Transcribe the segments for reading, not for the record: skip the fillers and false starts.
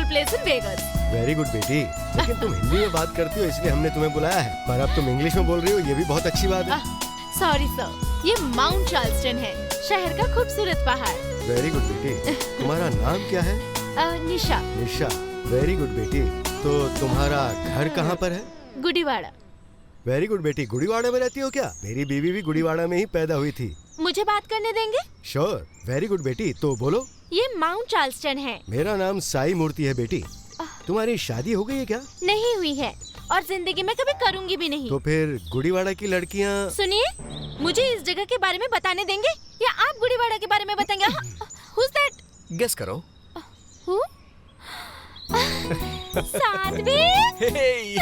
place in Vegas. Very good बेटी, लेकिन तुम हिंदी में बात करती हो इसलिए हमने तुम्हें बुलाया है, पर अब तुम इंग्लिश में बोल रही हो, ये भी बहुत अच्छी बात है। सॉरी सर, ये माउंट चार्ल्सटन है, शहर का खूबसूरत पहाड़। वेरी गुड बेटी, तुम्हारा नाम क्या है? निशा। निशा, वेरी गुड बेटी। तो तुम्हारा घर कहाँ पर है? गुड़ीवाड़ा। वेरी गुड बेटी, गुड़ीवाड़ा में रहती हो क्या? मेरी बीवी भी गुड़ीवाड़ा में ही पैदा हुई थी। मुझे बात करने देंगे? श्योर, वेरी गुड बेटी, तो बोलो। ये माउंट चार्ल्सटन है। मेरा नाम साई मूर्ति है बेटी। तुम्हारी शादी हो गई है क्या? नहीं हुई है, और जिंदगी में कभी करूँगी भी नहीं। तो फिर गुड़ीवाड़ा की लड़कियाँ। सुनिए, मुझे इस जगह के बारे में बताने देंगे या आप गुड़ीवाड़ा के बारे में बताएंगे? Who's that? गेस करो। Who? साध्वी? Hey!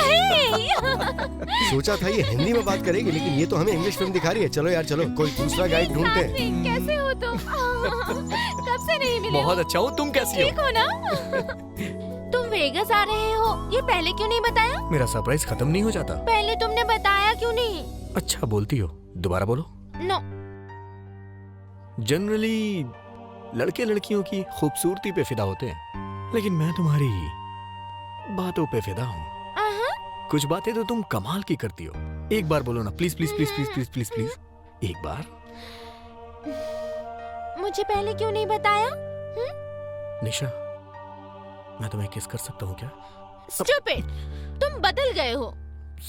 सोचा था ये हिंदी में बात करेगी, लेकिन ये तो हमें इंग्लिश फिल्म दिखा रही है। चलो यार चलो, कोई दूसरा गाइड ढूंढते हैं। साध्वी, कैसे हो तुम? कब से नहीं मिले? बहुत अच्छा हूँ, तुम कैसी ठीक हो? हो ना? तुम वेगस आ रहे हो, ये पहले क्यों नहीं बताया? मेरा सरप्राइज खत्म नहीं हो जाता। पहले तुमने बताया क्यों नहीं? अच्छा बोलती हो, दोबारा बोलो। नो। जनरली लड़के लड़कियों की खूबसूरती पे फिदा होते हैं, लेकिन मैं तुम्हारी बातों पे फिदा हूँ। कुछ बातें तो तुम कमाल की करती हो। एक बार बोलो ना, please please please please please please please एक बार। मुझे पहले क्यों नहीं बताया? निशा, मैं तुम्हें किस कर सकता हूँ क्या? स्टूपिड, तुम बदल गए हो।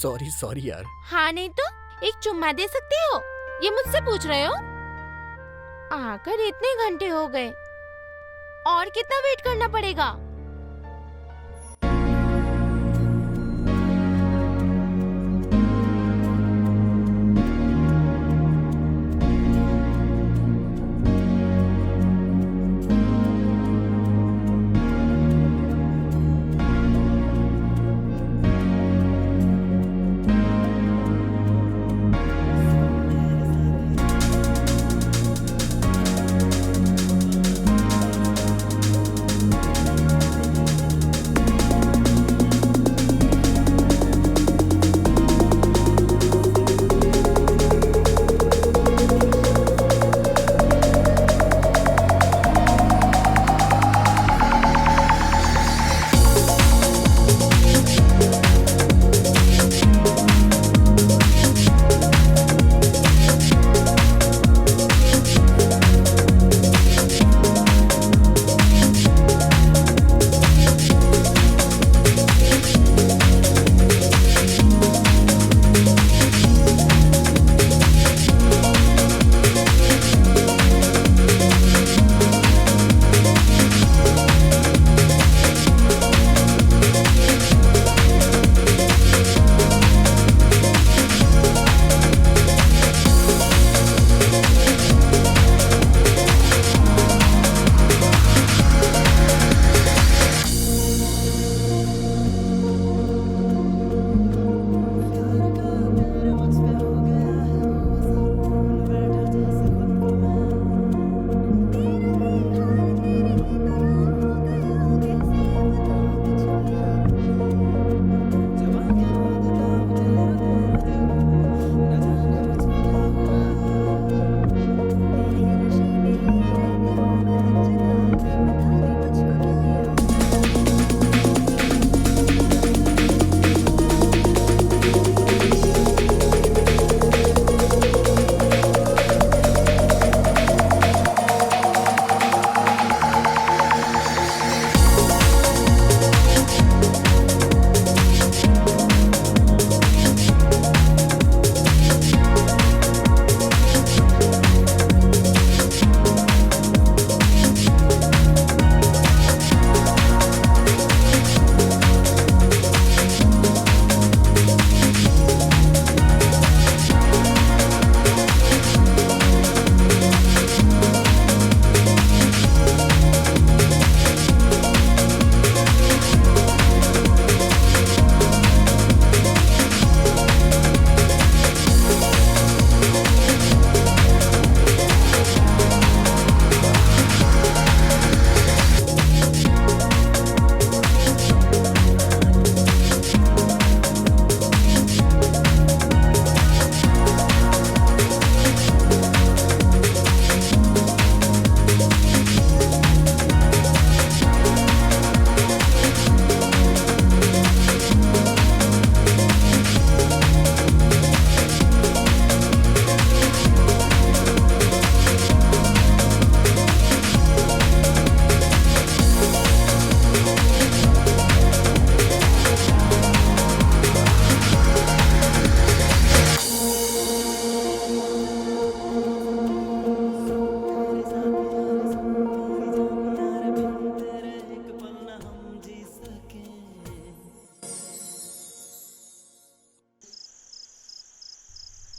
सॉरी सॉरी यार। हाँ नहीं तो एक चुम्मा दे सकते हो? ये मुझसे पूछ रहे हो? आकर इतने घंटे हो गए, और कितना वेट करना पड़ेगा?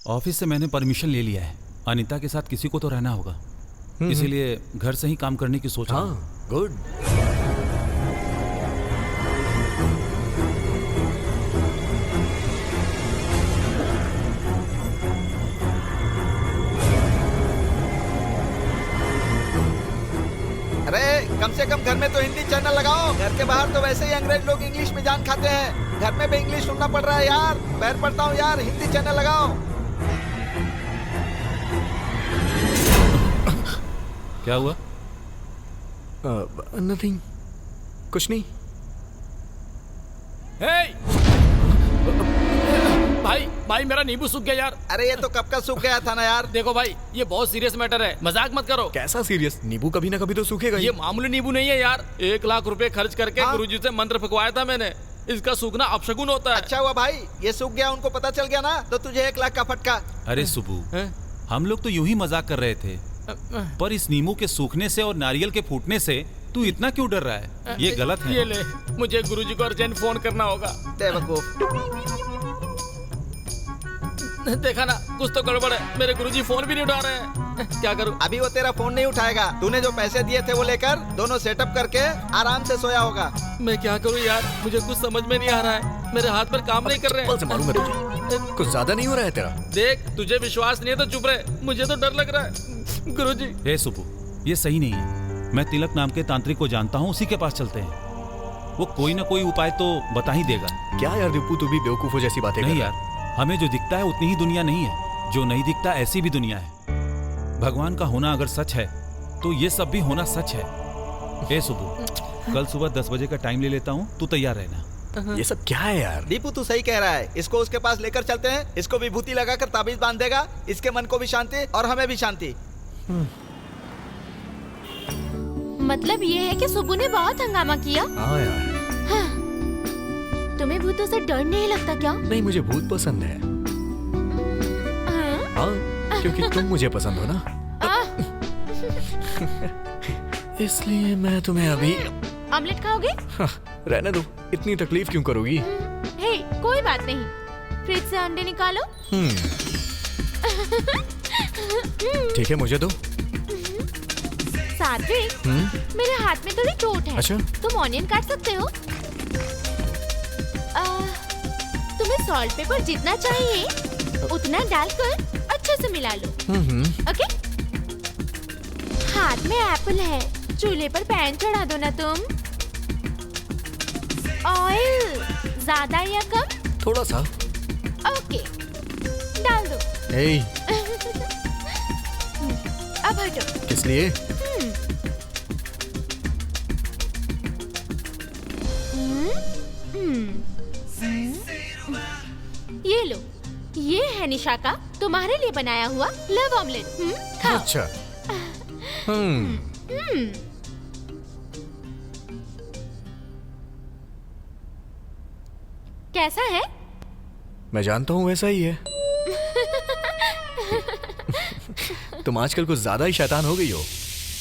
ऑफिस से मैंने परमिशन ले लिया है। अनीता के साथ किसी को तो रहना होगा, इसीलिए घर से ही काम करने की सोच रहा हूँ। हाँ, गुड। अरे कम से कम घर में तो हिंदी चैनल लगाओ। घर के बाहर तो वैसे ही अंग्रेज लोग इंग्लिश में जान खाते हैं, घर में भी इंग्लिश सुनना पड़ रहा है यार। पैर पड़ता हूँ यार, हिंदी चैनल लगाओ। क्या हुआ? नथिंग, कुछ नहीं। भाई मेरा नींबू सूख गया यार। अरे ये तो कब का सूख गया था ना यार। देखो भाई, ये बहुत सीरियस मैटर है, मजाक मत करो। कैसा सीरियस? नींबू कभी ना कभी तो सूखेगा ही। ये मामूली नींबू नहीं है यार। 1 लाख रुपए खर्च करके हाँ? गुरुजी से मंत्र फकवाया था मैंने। इसका सूखना अपशगुन होता है। अच्छा हुआ भाई ये सूख गया, उनको पता चल गया ना तो तुझे 1 लाख का फटका। अरे सुबू, हैं? हम लोग तो यूं ही मजाक कर रहे थे, पर इस नींबू के सूखने से और नारियल के फूटने से तू इतना क्यों डर रहा है? ये गलत है। ये ले, मुझे गुरुजी को अर्जेंट फोन करना होगा। बेवकूफ। देखा ना, कुछ तो गड़बड़ है। मेरे गुरुजी फोन भी नहीं उठा रहे हैं। क्या करूं? अभी वो तेरा फोन नहीं उठाएगा। तूने जो पैसे दिए थे वो लेकर दोनों सेटअप करके आराम से सोया होगा। मैं क्या करूं यार, मुझे कुछ समझ में नहीं आ रहा है। मेरे हाथ पर काम नहीं कर रहे चप्पल से मारूंगा तुझे। कुछ ज्यादा नहीं हो रहा है तेरा? देख, तुझे विश्वास नहीं है तो चुप रहे, मुझे तो डर लग रहा है। गुरुजी, हे सुबू, ये सही नहीं है। मैं तिलक नाम के तांत्रिक को जानता हूँ, उसी के पास चलते हैं। वो कोई ना कोई उपाय तो बता ही देगा। क्या यार दीपू, तू भी बेवकूफों जैसी बातें कर नहीं रहा है। यार, हमें जो दिखता है उतनी ही दुनिया नहीं है, जो नहीं दिखता ऐसी भी दुनिया है। भगवान का होना अगर सच है तो ये सब भी होना सच है। ए सुबह, कल सुबह 10 बजे का टाइम ले लेता हूँ, तू तैयार रहना। ये सब क्या है यार? दीपू तू सही कह रहा है, इसको उसके पास लेकर चलते हैं। इसको विभूति लगाकर ताबीज बांध देगा, इसके मन को भी शांति और हमें भी शांति। मतलब ये है कि सुबह ने बहुत हंगामा किया। हाँ यार। हाँ। तुम्हें भूतों से डर नहीं लगता क्या? नहीं, मुझे भूत पसंद है। हाँ? हाँ, क्योंकि तुम मुझे पसंद हो ना। इसलिए मैं तुम्हें अभी ऑमलेट खाओगे? हाँ, रहने दो, इतनी तकलीफ क्यों करोगी? हे, कोई बात नहीं। फ्रिज से अंडे निकालो। ठीक है, मुझे दो। सात्विक, मेरे हाथ में थोड़ी चोट है। अच्छा। तुम ऑनियन काट सकते हो? तुम्हें सॉल्ट पेपर जितना चाहिए उतना डालकर अच्छे से मिला लो। ओके? हाथ में एप्पल है, चूल्हे पर पैन चढ़ा दो ना तुम। ऑयल ज्यादा या कम? थोड़ा सा। ओके, डाल दो। ए, अब हटो। किस लिए? ये लो, ये है निशा का तुम्हारे लिए बनाया हुआ लव ऑमलेट। खाओ। अच्छा। कैसा है? मैं जानता हूँ वैसा ही है। तुम आजकल कुछ ज्यादा ही शैतान हो गई हो।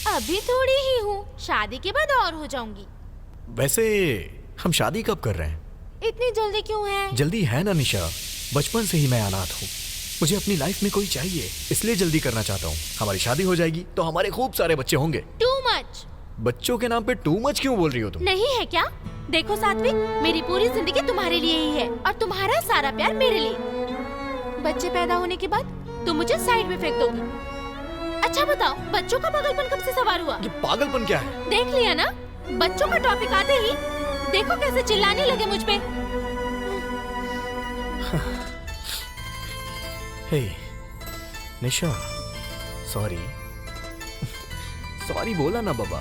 अभी थोड़ी ही हूँ, शादी के बाद और हो जाऊंगी। वैसे हम शादी कब कर रहे हैं? इतनी जल्दी क्यों है? जल्दी है ना निशा, बचपन से ही मैं अनाथ हूँ। मुझे अपनी लाइफ में कोई चाहिए, इसलिए जल्दी करना चाहता हूँ। हमारी शादी हो जाएगी तो हमारे खूब सारे बच्चे होंगे। Too much. बच्चों के नाम पे टू मच क्यों बोल रही हो तुम? नहीं है क्या? देखो सात्विक, मेरी पूरी जिंदगी तुम्हारे लिए ही है और तुम्हारा सारा प्यार मेरे लिए। बच्चे पैदा होने के बाद तुम मुझे साइड में फेंक दोगी। अच्छा बताओ, बच्चों का पागलपन कब से सवार हुआ? ये पागलपन क्या है? देख लिया ना, बच्चों का टॉपिक आते ही देखो कैसे चिल्लाने लगे मुझ पे। हे निशा, सॉरी। सॉरी बोला ना बाबा।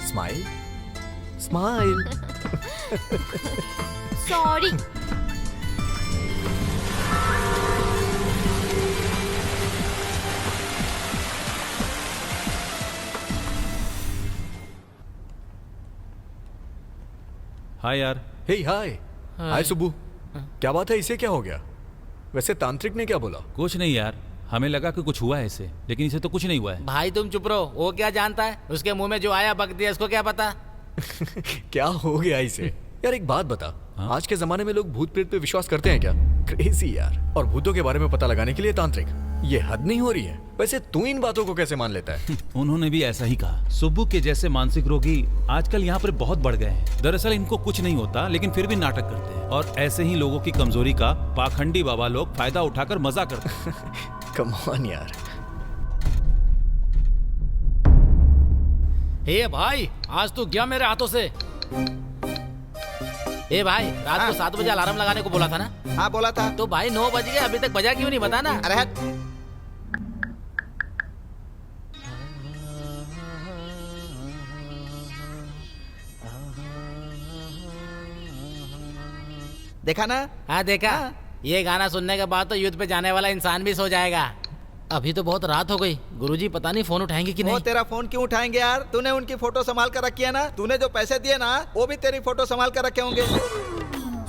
Smile smile. सॉरी। हाय यार। हे हाय। हाय सुबू। क्या बात है, इसे क्या हो गया? वैसे तांत्रिक ने क्या बोला? कुछ नहीं यार, हमें लगा कि कुछ हुआ है इसे, लेकिन इसे तो कुछ नहीं हुआ है। भाई तुम चुप रहो, वो क्या जानता है? उसके मुंह में जो आया बक दिया, इसको क्या पता? क्या हो गया इसे? यार एक बात बता, हाँ? आज के जमाने में लोग भूत प्रेत पे विश्वास करते हैं क्या? क्रेजी यार। और भूतों के बारे में पता लगाने के लिए तांत्रिक, ये हद नहीं हो रही है? वैसे तू इन बातों को कैसे मान लेता है? उन्होंने भी ऐसा ही कहा। सुब्बू के जैसे मानसिक रोगी आजकल यहाँ पर बहुत बढ़ गए हैं। दरअसल इनको कुछ नहीं होता, लेकिन फिर भी नाटक करते हैं, और ऐसे ही लोगों की कमजोरी का पाखंडी बाबा लोग फायदा उठाकर मजा करते हैं। कम ऑन यार। ए भाई, आज तू गया मेरे हाथों से। ए भाई, रात को 7 बजे अलार्म लगाने को बोला था ना? हाँ बोला था। तो भाई 9 बज गए, अभी तक बजा क्यों नहीं, बता ना। अरे हट। देखा ना? हाँ देखा। ये गाना सुनने के बाद तो युद्ध पे जाने वाला इंसान भी सो जाएगा। अभी तो बहुत रात हो गई, गुरुजी पता नहीं फोन उठाएंगे कि वो नहीं। तेरा फोन क्यों उठाएंगे यार? तूने उनकी फोटो संभाल कर रखी है ना? तूने जो पैसे दिए ना, वो भी तेरी फोटो संभाल कर रखे होंगे।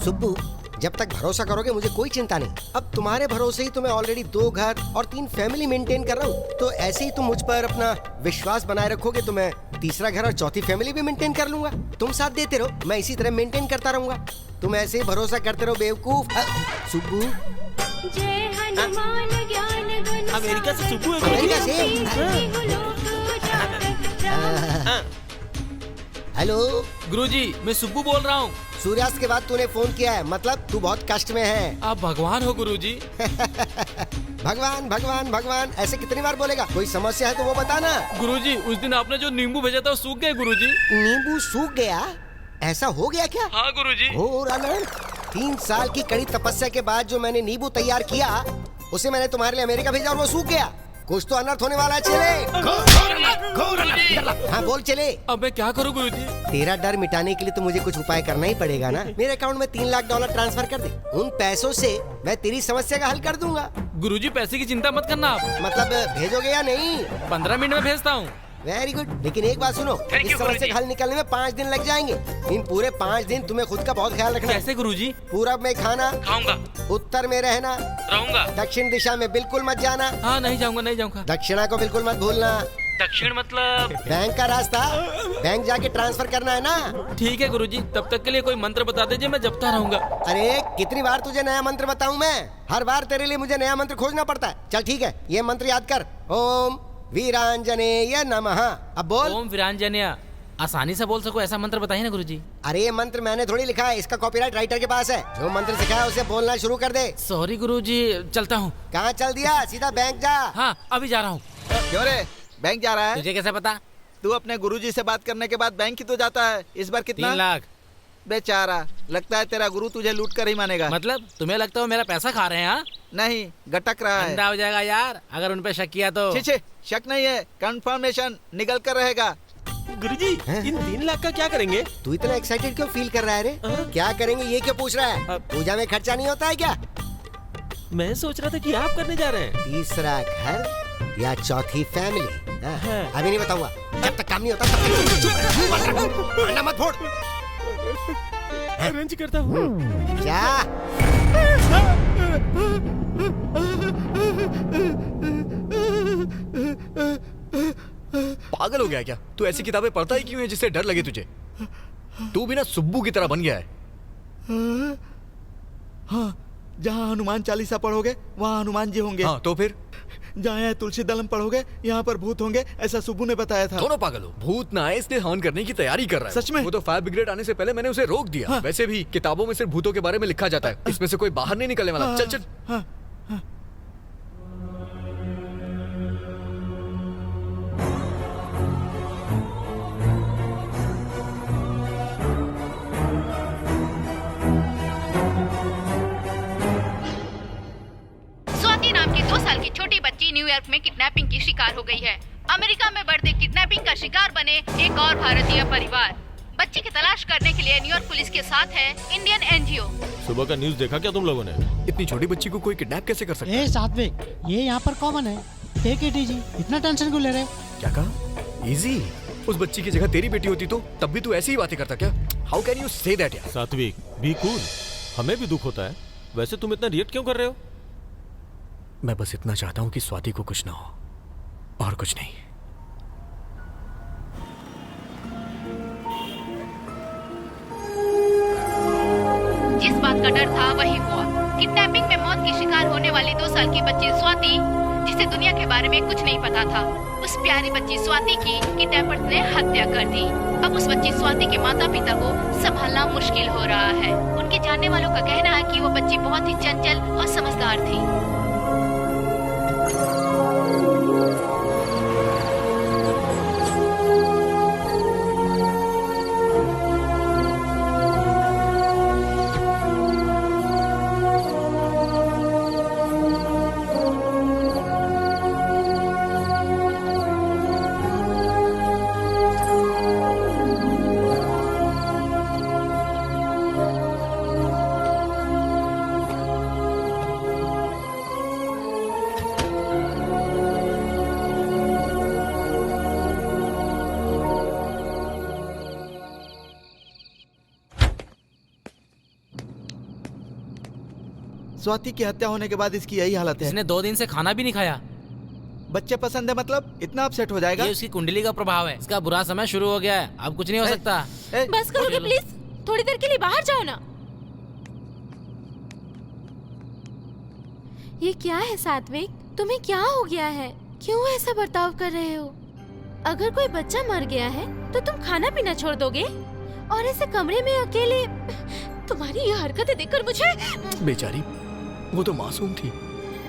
सुब्बू, जब तक भरोसा करोगे मुझे कोई चिंता नहीं। अब तुम्हारे भरोसे ही तो मैं ऑलरेडी 2 घर और 3 फैमिली मेंटेन कर रहा हूँ, तो ऐसे ही तुम मुझ पर अपना विश्वास बनाए रखोगे तो मैं 3रा घर और 4थी फैमिली भी मेंटेन कर लूंगा। तुम साथ देते रहो, मैं इसी तरह मेंटेन करता रहूंगा। तुम ऐसे ही भरोसा करते रहो बेवकूफ। सुब्बू, अमेरिका से सुब्बू है। अमेरिका से? हेलो गुरुजी, मैं सुब्बू बोल रहा हूँ। सूर्यास्त के बाद तूने फोन किया है, मतलब तू बहुत कष्ट में है। आप भगवान हो गुरुजी। भगवान भगवान भगवान ऐसे कितनी बार बोलेगा? कोई समस्या है तो वो बता ना। गुरुजी, उस दिन आपने जो नींबू भेजा था वो सूख गए गुरुजी। नींबू सूख गया? ऐसा हो गया क्या? हाँ गुरुजी। और अनर्थ, 3 साल की कड़ी तपस्या के बाद जो मैंने नींबू तैयार किया उसे मैंने तुम्हारे लिए अमेरिका भेजा और वो सूख गया। कुछ तो अनर्थ होने वाला है। चले। हाँ बोल चले। अब मैं क्या करूँ गुरुजी? तेरा डर मिटाने के लिए तो मुझे कुछ उपाय करना ही पड़ेगा ना। मेरे अकाउंट में $3 लाख ट्रांसफर कर दे। उन पैसों से मैं तेरी समस्या का हल कर दूंगा। गुरुजी, पैसे की चिंता मत करना आप। मतलब भेजोगे या नहीं? 15 मिनट में भेजता हूँ। वेरी गुड, लेकिन एक बात सुनो, इस समस्या का हल निकलने में 5 दिन लग जाएंगे। इन पूरे 5 दिन तुम्हें खुद का बहुत ख्याल रखना है। कैसे गुरुजी? पूरब में खाना, खाऊंगा, उत्तर में रहना, रहूंगा। दक्षिण दिशा में बिल्कुल मत जाना। हाँ नहीं जाऊंगा, नहीं जाऊंगा। दक्षिणा को बिल्कुल मत भूलना। दक्षिण मतलब? बैंक का रास्ता, बैंक जाके ट्रांसफर करना है ना। ठीक है गुरुजी, तब तक के लिए कोई मंत्र बता दीजिए, मैं जपता रहूंगा। अरे कितनी बार तुझे नया मंत्र बताऊं मैं? हर बार तेरे लिए मुझे नया मंत्र खोजना पड़ता है। चल ठीक है, ये मंत्र याद कर। ओम वीरांजनेय नमः। अब बोल। ओम वीरांजनेय। आसानी से बोल सको ऐसा मंत्र बताइए ना गुरुजी। अरे ये मंत्र मैंने थोड़ी लिखा है, इसका कॉपीराइट राइटर के पास है। जो मंत्र सिखाया उसे बोलना शुरू कर दे। सॉरी गुरुजी, चलता हूँ। कहाँ चल दिया? सीधा बैंक जा। हाँ अभी जा रहा हूँ। क्यों रे, बैंक जा रहा है? तुझे कैसे पता? तू अपने गुरुजी से बात करने के बाद बैंक ही तो जाता है। इस बार कितना? 3 लाख। बेचारा, लगता है तेरा गुरु तुझे लूट कर ही मानेगा। मतलब तुम्हें लगता है मेरा पैसा खा रहे हैं? हाँ, नहीं, गटक रहा है। अंधा हो जाएगा यार अगर उन पे शक किया तो। छे छे, शक नहीं है, कंफर्मेशन निकल कर रहेगा। गुरुजी, इन 3 लाख का क्या करेंगे? तू इतना एक्साइटेड क्यों फील कर रहा है रे? क्या करेंगे ये क्यों पूछ रहा है? पूजा में खर्चा नहीं होता है क्या? मैं सोच रहा था कि आप करने जा रहे हैं। 3रा घर या 4थी फैमिली? अभी नहीं बताऊंगा, जब तक काम नहीं होता तब तक चुप रह। मत फोड़। अरेंज करता हूँ। क्या? पागल हो गया क्या? तू ऐसी किताबें पढ़ता ही क्यों है जिससे डर लगे तुझे? तू भी ना सुब्बू की तरह बन गया है। हाँ, जहाँ हनुमान चालीसा पढ़ोगे वहाँ हनुमान जी होंगे। हाँ तो फिर? जहाँ यहाँ तुलसी दलम पढ़ोगे यहाँ पर भूत होंगे, ऐसा सुब्बू ने बताया था। दोनों पागल हो। भूत ना आए इसलिए हवन करने की तैयारी कर रहा है। सच में? वो तो फायर ब्रिगेड आने से पहले मैंने उसे रोक दिया। हाँ। वैसे भी किताबों में सिर्फ भूतों के बारे में लिखा जाता है, इसमें से कोई बाहर नहीं निकलने वाला। चल चल। हाँ, स्वाति नाम की 2 साल की छोटी बच्ची न्यूयॉर्क में किडनैपिंग की शिकार हो गई है। अमेरिका में बढ़ते किडनैपिंग का शिकार बने एक और भारतीय परिवार। बच्ची की तलाश करने के लिए न्यूयॉर्क पुलिस के साथ है इंडियन एनजीओ। सुबह का न्यूज़ देखा क्या तुम लोगों ने? इतनी छोटी बच्ची को कोई किडनैप कैसे कर सकता है? सात्विक, ये यहाँ पर कॉमन है। टेक इट इजी, इतना टेंशन क्यों ले रहे? क्या कहा? इजी? उस बच्ची की जगह तेरी बेटी होती तो तब भी तू ऐसी ही बातें करता क्या? How can you say that यार? सात्विक, बी कूल। हमें भी दुख होता है। वैसे तुम इतना रिएक्ट क्यों कर रहे हो? मैं बस इतना चाहता हूँ कि स्वाति को कुछ ना हो, और कुछ नहीं। जिस बात का डर था वही हुआ। किडनैपिंग में वाली 2 साल की बच्ची स्वाति, जिसे दुनिया के बारे में कुछ नहीं पता था, उस प्यारी बच्ची स्वाति की किडनैपर्स ने हत्या कर दी। अब उस बच्ची स्वाति के माता पिता को संभालना मुश्किल हो रहा है। उनके जानने वालों का कहना है कि वो बच्ची बहुत ही चंचल और समझदार थी। स्वाति की हत्या होने के बाद इसकी यही हालत है। इसने 2 दिन से खाना भी नहीं खाया। बच्चे पसंद है मतलब इतना अपसेट हो जाएगा? ये उसकी कुंडली का प्रभाव है। इसका बुरा समय शुरू हो गया है, अब कुछ नहीं हो सकता। बस करोगे प्लीज? थोड़ी देर के लिए बाहर जाओ ना। ये क्या है सात्विक, तुम्हें क्या हो गया है? क्यों ऐसा बर्ताव कर रहे हो? अगर कोई बच्चा मर गया है तो तुम खाना पीना छोड़ दोगे और ऐसे कमरे में अकेले? तुम्हारी ये हरकतें देखकर मुझे... बेचारी, वो तो मासूम थी,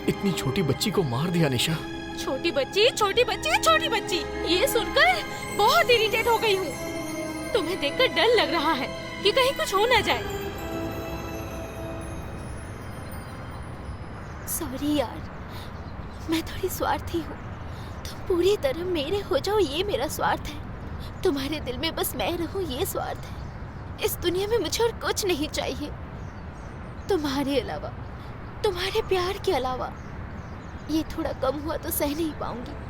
इतनी छोटी बच्ची को मार दिया निशा। छोटी बच्ची, छोटी बच्ची, छोटी बच्ची, ये सुनकर बहुत इरिटेट हो गई हूँ। तुम्हें देखकर डर लग रहा है कि कहीं कुछ हो ना जाए। सॉरी यार, मैं थोड़ी स्वार्थी हूँ। तुम पूरी तरह मेरे हो जाओ, ये मेरा स्वार्थ है। तुम्हारे दिल में बस मैं रहूँ, ये स्वार्थ है। इस दुनिया में मुझे और कुछ नहीं चाहिए तुम्हारे अलावा, तुम्हारे प्यार के अलावा। ये थोड़ा कम हुआ तो सह नहीं पाऊंगी।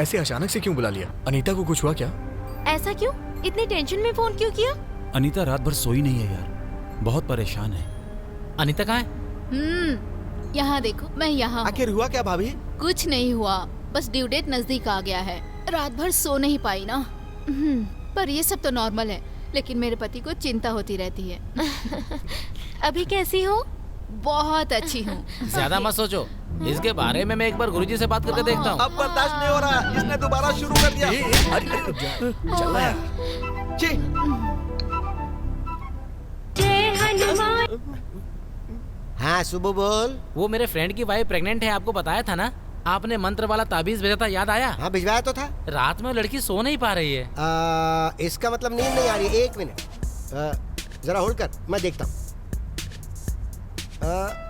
ऐसे अचानक से क्यों बुला लिया? अनीता को कुछ हुआ क्या? ऐसा क्यों? इतनी टेंशन में फोन क्यों किया? अनीता रात भर सोई नहीं है यार, बहुत परेशान है। अनीता कहाँ है? यहाँ देखो, मैं यहाँ हूँ। आखिर हुआ क्या भाभी? कुछ नहीं हुआ, बस ड्यू डेट नजदीक आ गया है। रात भर सो नहीं पाई ना। पर ये सब तो नॉर्मल है, लेकिन मेरे पति को चिंता होती रहती है। अभी कैसी हो? बहुत अच्छी हूँ। ज्यादा मत सोचो, इसके बारे में मैं एक बार गुरुजी से बात करके देखता हूँ। अब बर्दाश्त नहीं हो रहा, इसने दोबारा शुरू कर दिया। चल रहा यार। छी, हाँ सुबह बोल। वो मेरे फ्रेंड की वाइफ प्रेग्नेंट है, आपको बताया था ना? आपने मंत्र वाला ताबीज भेजा था, याद आया? हाँ भिजवाया तो था। रात में लड़की सो नहीं पा रही है। इसका मतलब नींद नहीं आ रही। एक मिनट, जरा होल्ड कर, मैं देखता हूँ।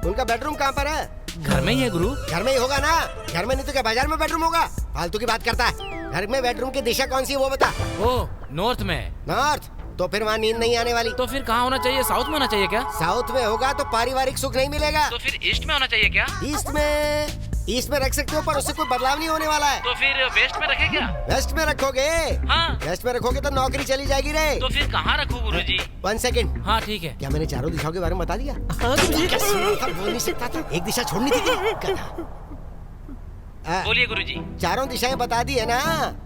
उनका बेडरूम कहाँ पर है? घर में ही है गुरु। घर में ही होगा ना, घर में नहीं तो क्या बाजार में बेडरूम होगा? फालतू की बात करता है। घर में बेडरूम की दिशा कौन सी है वो बता। ओ, नॉर्थ में। नॉर्थ? तो फिर वहाँ नींद नहीं आने वाली। तो फिर कहाँ होना चाहिए? साउथ में होना चाहिए क्या? साउथ में होगा तो पारिवारिक सुख नहीं मिलेगा। तो फिर ईस्ट में होना चाहिए क्या? ईस्ट में रख सकते हो, पर उससे कोई बदलाव नहीं होने वाला है। तो फिर वेस्ट में रखे क्या? वेस्ट में रखोगे? हाँ। वेस्ट में रखोगे तो नौकरी चली जाएगी रे। तो फिर कहाँ रखूँ गुरुजी? 1 सेकंड। हाँ ठीक है। क्या मैंने चारों दिशाओं के बारे में बता दिया? बोल नहीं सकता था, एक दिशा छोड़नी थी क्या? बोलिए गुरुजी। चारों दिशाएं बता दी है ना,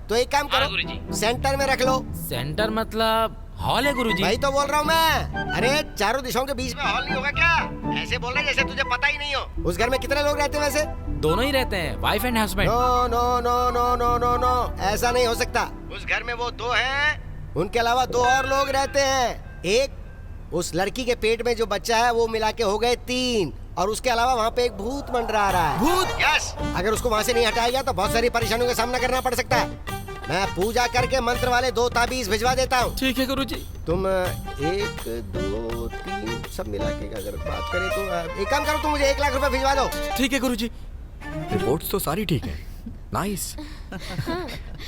तो एक काम हाँ, करो, गुरुजी। सेंटर में रख लो। सेंटर मतलब हॉल है गुरुजी? वही तो बोल रहा हूँ मैं। अरे चारों दिशाओं के बीच में हॉल नहीं होगा क्या? ऐसे बोल रहे जैसे तुझे पता ही नहीं हो। उस घर में कितने लोग रहते हैं वैसे? दोनों ही रहते हैं, wife and husband. No no no no no no no, ऐसा नहीं हो सकता। उस घर में वो 2 हैं, उनके अलावा 2 और लोग रहते हैं। एक, उस लड़की के पेट में जो बच्चा है वो मिला के हो गए 3, और उसके अलावा वहाँ पे एक भूत मंडरा रहा है। भूत? यस। अगर उसको वहाँ से नहीं हटाया गया तो बहुत सारी परेशानियों का सामना करना पड़ सकता है। मैं पूजा करके मंत्र वाले 2 ताबीज भिजवा देता हूँ। ठीक है गुरुजी। तुम 1 2 3 सब मिला के अगर बात करें तो एक काम करो, तुम मुझे 1 लाख रुपए भिजवा दो। ठीक है गुरुजी। रिपोर्ट्स तो सारी ठीक है। नाइस।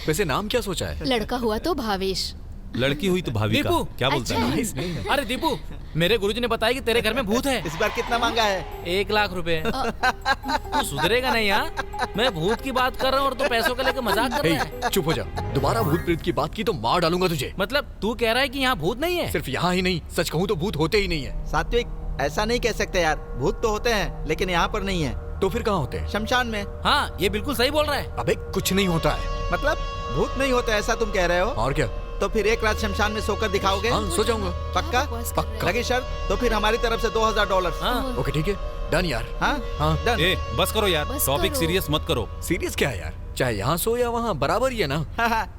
वैसे नाम क्या सोचा है? लड़का हुआ तो भावेश, लड़की हुई तो भाविका। दीपू। क्या बोलता है? नाइस नहीं है। अरे दीपू, मेरे गुरुजी ने बताया कि तेरे घर में भूत है। इस बार कितना मांगा है? 1 लाख रुपए। तू सुधरेगा नहीं? हाँ, मैं भूत की बात कर रहा हूँ और तू पैसों के लेकर मजाक कर रहा है। चुप हो जा, दोबारा भूत प्रेत की बात की तो मार डालूंगा तुझे। मतलब तू कह रहा है कि यहाँ भूत नहीं है? सिर्फ यहाँ ही नहीं, सच कहूँ तो भूत होते ही नहीं है। सात्विक, ऐसा नहीं कह सकते यार। भूत तो होते हैं, लेकिन यहाँ पर नहीं है। तो फिर कहाँ होते हैं? शमशान में। हाँ, ये बिल्कुल सही बोल रहा है। अबे कुछ नहीं होता है। मतलब भूत नहीं होते ऐसा तुम कह रहे हो? और क्या? तो फिर 1 रात शमशान में सोकर दिखाओगे? हाँ, सो जाऊंगा। पक्का? पक्का। लगी शर्त? तो फिर हमारी तरफ से $2000। हाँ। ओके ठीक है, डन यार। हाँ हाँ। डन। ए, बस करो यार, बस टॉपिक करो। सीरियस मत करो। सीरियस क्या है यार? चाहे यहाँ सो या वहाँ बराबर ही है ना।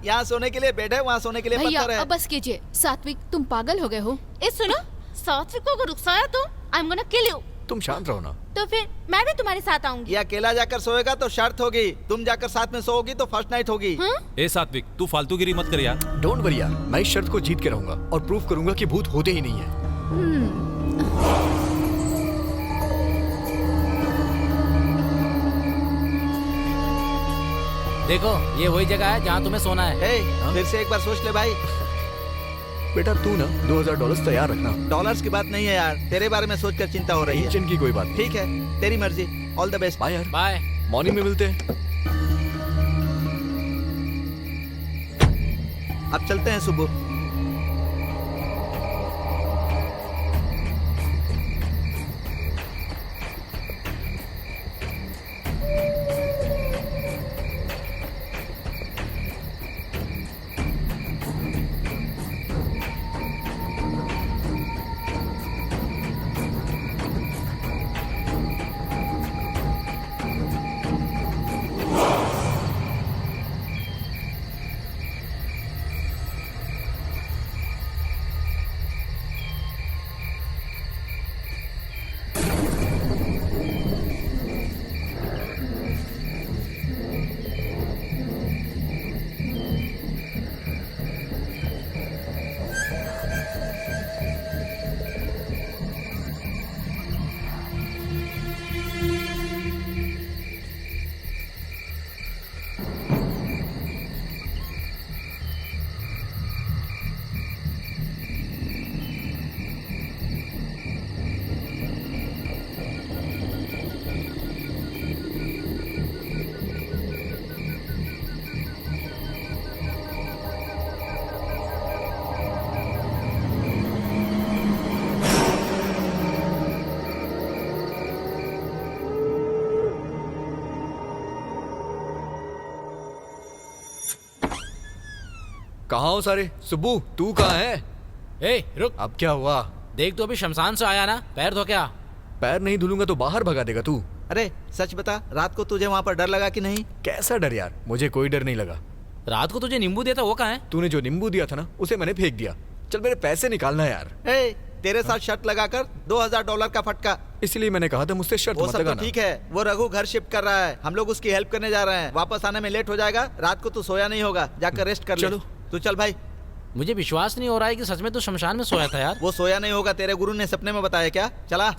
यहाँ सोने के लिए बेड है, वहाँ सोने के लिए भैया पत्थर है। अब बस कीजिए। सात्विक, तुम पागल हो गए हो? ए सुनो, सात्विक को अगर उकसाया तो I am gonna kill you. तुम शांत रहो ना। तो फिर मैं भी तुम्हारे साथ आऊंगी। ये अकेला जाकर सोएगा तो शर्त होगी, तुम जाकर साथ में सोओगी तो फर्स्ट नाइट होगी। ए सात्विक, तू फालतूगिरी मत कर यार। डोंट वरी यार, मैं इस शर्त को जीत के रहूंगा और प्रूफ करूंगा कि भूत होते ही नहीं है। देखो, ये वही जगह है जहाँ तुम्हें सोना है। फिर से एक बार सोच ले भाई। बेटा तू ना $2000 तैयार रखना। डॉलर्स की बात नहीं है यार, तेरे बारे में सोचकर चिंता हो रही है। टेंशन की कोई बात नहीं। ठीक है, तेरी मर्जी। All the best. बाय यार। बाय। मॉर्निंग में मिलते हैं। अब चलते हैं सुबह। कहाँ हो सारे? सुब्बू तू कहाँ है? ए रुक, अब क्या हुआ? देख तो अभी शमशान से आया ना, पैर धो क्या? पैर नहीं धुलूंगा तो बाहर भगा देगा तू। अरे सच बता, रात को तुझे वहाँ पर डर लगा कि नहीं? कैसा डर यार, मुझे कोई डर नहीं लगा। रात को तुझे नींबू दिया था वो कहाँ है? तूने जो नींबू दिया था ना उसे मैंने फेंक दिया। चल मेरे पैसे निकालना यार। ए, तेरे साथ शर्त लगाकर $2000 का फटका। इसलिए मैंने कहा था मुझसे शर्त वो मत सब तो लगाना। ठीक है, वो रघु घर शिफ्ट कर रहा है, हम लोग उसकी हेल्प करने जा रहे हैं। वापस आने में लेट हो जाएगा, रात को तू सोया नहीं होगा, जाकर रेस्ट कर ले। चलो। तू चल भाई। मुझे विश्वास नहीं हो रहा है कि सच में तू शमशान में सोया था यार। वो सोया नहीं होगा, तेरे गुरु ने सपने में बताया क्या? चला।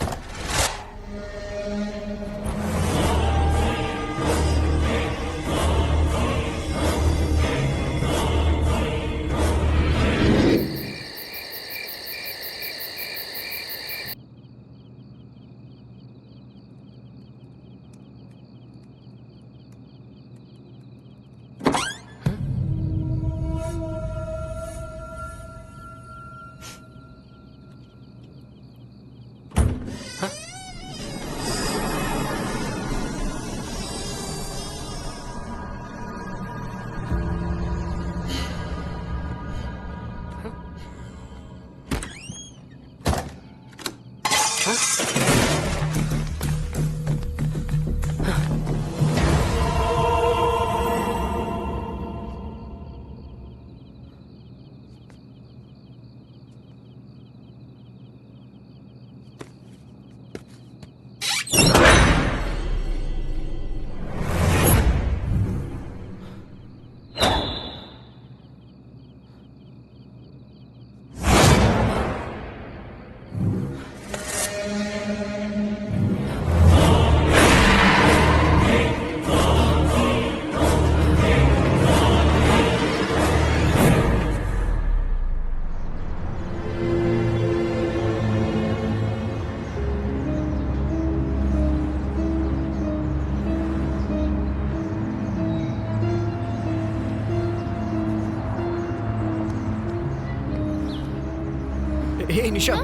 हे निशा।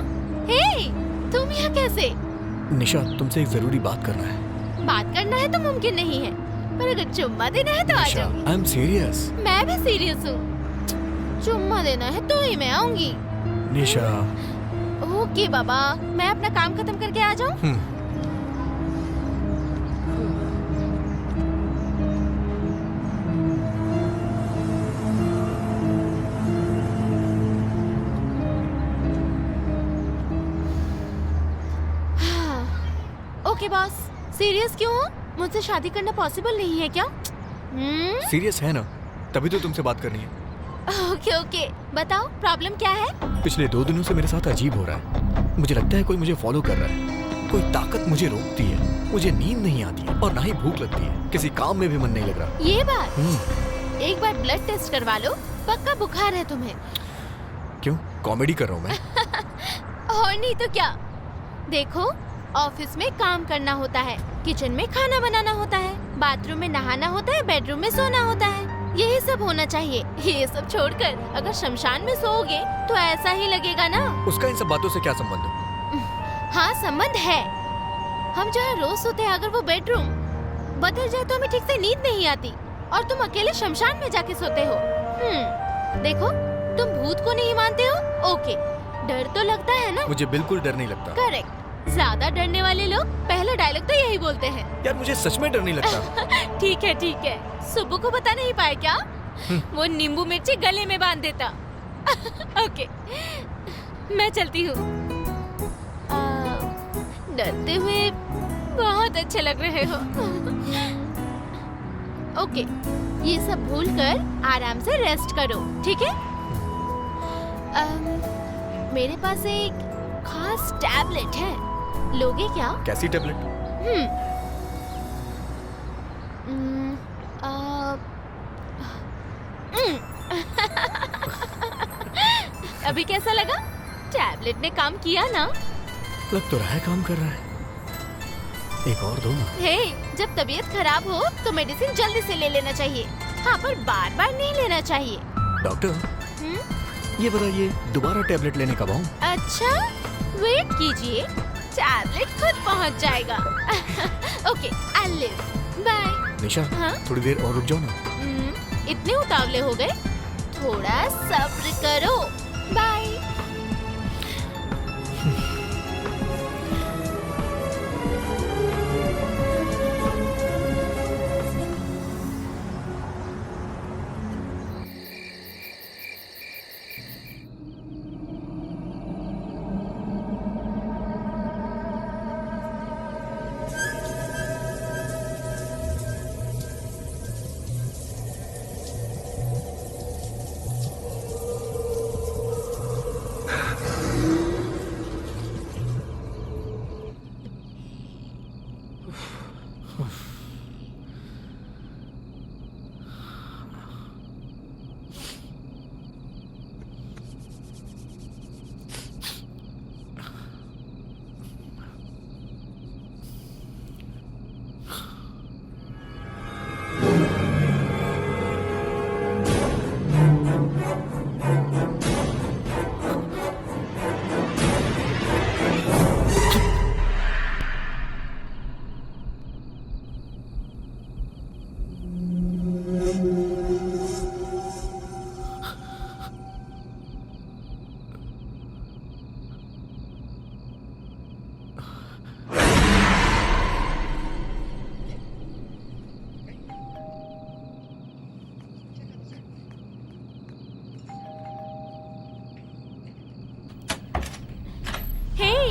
हे, तुम यहाँ कैसे? निशा तुमसे एक जरूरी बात करना है। बात करना है तो मुमकिन नहीं है, पर अगर चुम्मा देना है तो आ निशा जाऊंगी। I am serious. मैं भी सीरियस हूँ। चुम्मा देना है तो ही मैं आऊंगी। निशा। ओके बाबा, मैं अपना काम खत्म करके आ जाऊँ? ओके बॉस, सीरियस क्यों हो? मुझसे शादी करना पॉसिबल नहीं है क्या? सीरियस है ना, तभी तो तुमसे बात करनी है। ओके ओके, बताओ प्रॉब्लम क्या है? पिछले 2 दिनों से मेरे साथ अजीब हो रहा है। मुझे लगता है कोई मुझे फॉलो कर रहा है। कोई ताकत मुझे रोकती है। मुझे नींद नहीं आती है और ना ही भूख लगती है। किसी काम में भी मन नहीं लग रहा। ये बात, एक बार ब्लड टेस्ट करवा लो, पक्का बुखार है तुम्हें। क्यों, कॉमेडी कर रहा हूँ मैं? और नहीं तो क्या। देखो, ऑफिस में काम करना होता है, किचन में खाना बनाना होता है, बाथरूम में नहाना होता है, बेडरूम में सोना होता है। यही सब होना चाहिए। ये सब छोड़कर अगर शमशान में सोओगे तो ऐसा ही लगेगा ना। उसका इन सब बातों से क्या संबंध है? हाँ संबंध है। हम जहाँ रोज सोते हैं, अगर वो बेडरूम बदल जाए तो हमें ठीक से नींद नहीं आती, और तुम अकेले शमशान में जाके सोते हो। देखो, तुम भूत को नहीं मानते हो, ओके, डर तो लगता है ना? मुझे बिल्कुल डर नहीं लगता। करेक्ट, ज्यादा डरने वाले लोग पहला डायलॉग तो यही बोलते हैं। यार मुझे सच में डर नहीं लगता। ठीक है, सुब्बू को बता नहीं पाया क्या? वो नींबू मिर्ची गले में बांध देता। ओके, मैं चलती हूँ। डरते हुए बहुत अच्छे लग रहे हो। ओके, ये सब भूलकर आराम से रेस्ट करो, ठीक है? मेरे पास एक खास टैबलेट है, लोगे क्या? कैसी टैबलेट? अभी कैसा लगा? टैबलेट ने काम किया ना? लग तो रहा है काम कर रहा है। एक और दो ना। हे, जब तबीयत खराब हो तो मेडिसिन जल्दी से ले लेना चाहिए। हाँ, पर बार बार नहीं लेना चाहिए। डॉक्टर, ये बताइए दोबारा टैबलेट लेने कब आऊं? अच्छा, वेट कीजिए, टैबलेट खुद पहुंच जाएगा। Okay, I live. बाय। निशा, हाँ? थोड़ी देर और रुक जाओ ना। इतने उतावले हो गए? थोड़ा सब्र करो। बाय।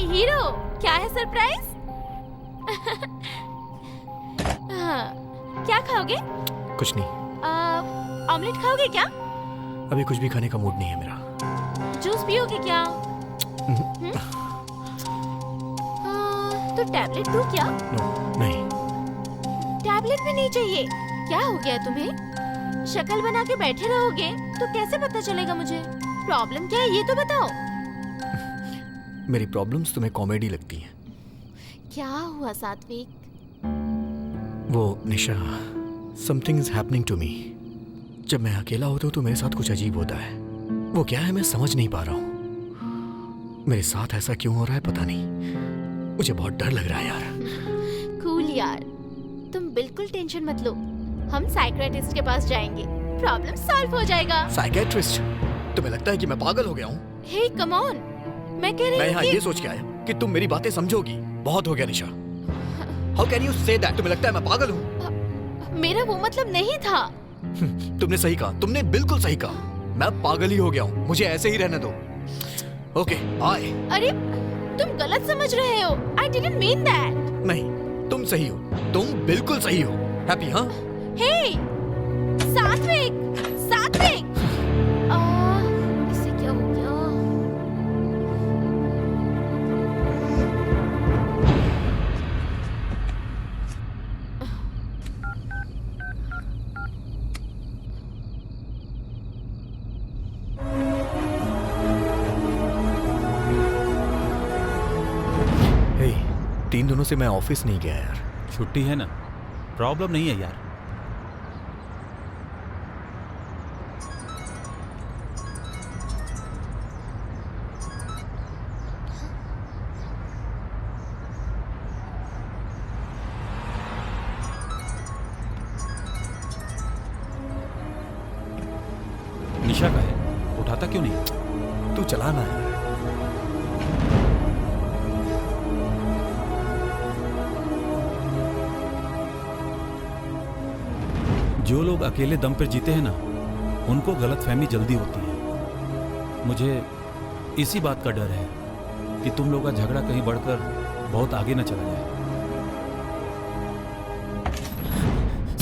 हीरो, क्या है सरप्राइज? क्या खाओगे? कुछ नहीं। ऑमलेट खाओगे क्या? अभी कुछ भी खाने का मूड नहीं है मेरा। जूस पियोगे क्या? तो टैबलेट दूं क्या? नो, नहीं। टैबलेट भी नहीं चाहिए? क्या हो गया तुम्हें? शक्ल बना के बैठे रहोगे तो कैसे पता चलेगा मुझे? प्रॉब्लम क्या है ये तो बताओ। मेरी प्रॉब्लम्स तुम्हें कॉमेडी लगती हैं। क्या हुआ सात्विक? वो Nisha, something is happening to me. जब मैं अकेला होता हूँ तो मेरे साथ कुछ अजीब होता है। वो क्या है मैं समझ नहीं पा रहा हूँ। मेरे साथ ऐसा क्यों हो रहा है पता नहीं। मुझे बहुत डर लग रहा है यार। कूल यार, तुम बिल्कुल टेंशन मत लो। हम साइकियाट्रिस्ट के पास जाएंगे, प्रॉब्लम सॉल्व हो जाएगा। साइकियाट्रिस्ट? तुम्हें लगता है कि मैं पागल हो गया हूँ? हे कम ऑन, मैं कह रही मैं हूँ यहाँ कि... ये सोच के आया कि तुम मेरी बातें समझोगी। बहुत हो गया Nisha. How can you say that? तुम्हें लगता है मैं पागल हूँ? मेरा वो मतलब नहीं था। तुमने सही कहा, तुमने बिल्कुल सही कहा। मैं पागल ही हो गया हूँ। मुझे ऐसे ही रहने दो। ओके, आए। अरे तुम गलत समझ रहे हो। I didn't mean that. नहीं, तुम सही हो। तुम बिल्कुल सही हो। हैप्पी? हाँ। Hey, सात्विक, सात्विक। इससे क्या हो गया? हे, 3 दिनों से मैं ऑफिस नहीं गया यार। छुट्टी है ना, प्रॉब्लम नहीं है यार। निशा का है, उठाता क्यों नहीं? तू चला ना यार। जो लोग अकेले दम पर जीते हैं ना, उनको गलतफहमी जल्दी होती है। मुझे इसी बात का डर है कि तुम लोग का झगड़ा कहीं बढ़कर बहुत आगे न चला जाए।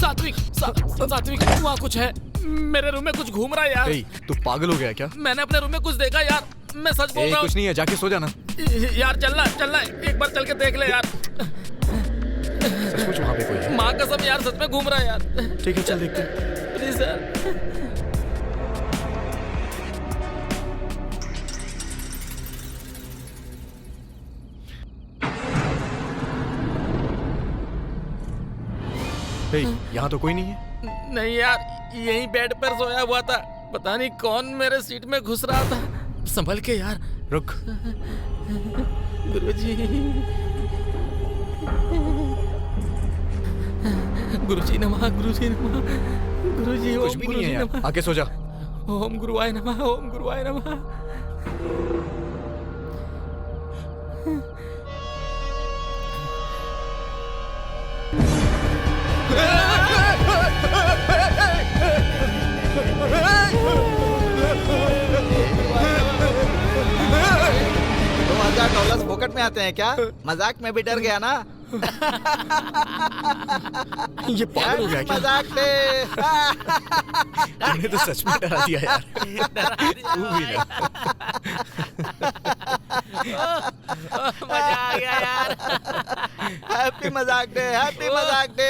सात्विक, वहाँ कुछ है। मेरे रूम में कुछ घूम रहा है यार। तू पागल हो गया क्या? मैंने अपने रूम में कुछ देखा यार। मैं सच बोल रहा हूँ। कुछ नहीं है, जाके सो जाना। यार चलना, एक बार चल के देख ले यार। सचमुच वहाँ पे कोई है? माँ कसम यार, सच में घूम रहा है यार। ठीक है, चल देखते हैं। Please sir. यहाँ तो कोई नहीं है। नहीं यार, यही बेड पर सोया हुआ था। पता नहीं कौन मेरे सीट में घुस रहा था। संभल के यार। रुक। गुरुजी, गुरुजी नमः, गुरुजी नमः, गुरुजी कुछ भी नहीं है यार, आके सो जा। ओम गुरुवाय नमः, ओम गुरुवाय नमः। $2000 पॉकेट में आते हैं क्या? मजाक में भी डर गया ना? ये पागल हो गया क्या? मजाक थे। तूने तो सच में डरा दिया यार। तू भी ना। मजा आ गया यार। हैप्पी मजाक डे, हैप्पी मजाक डे।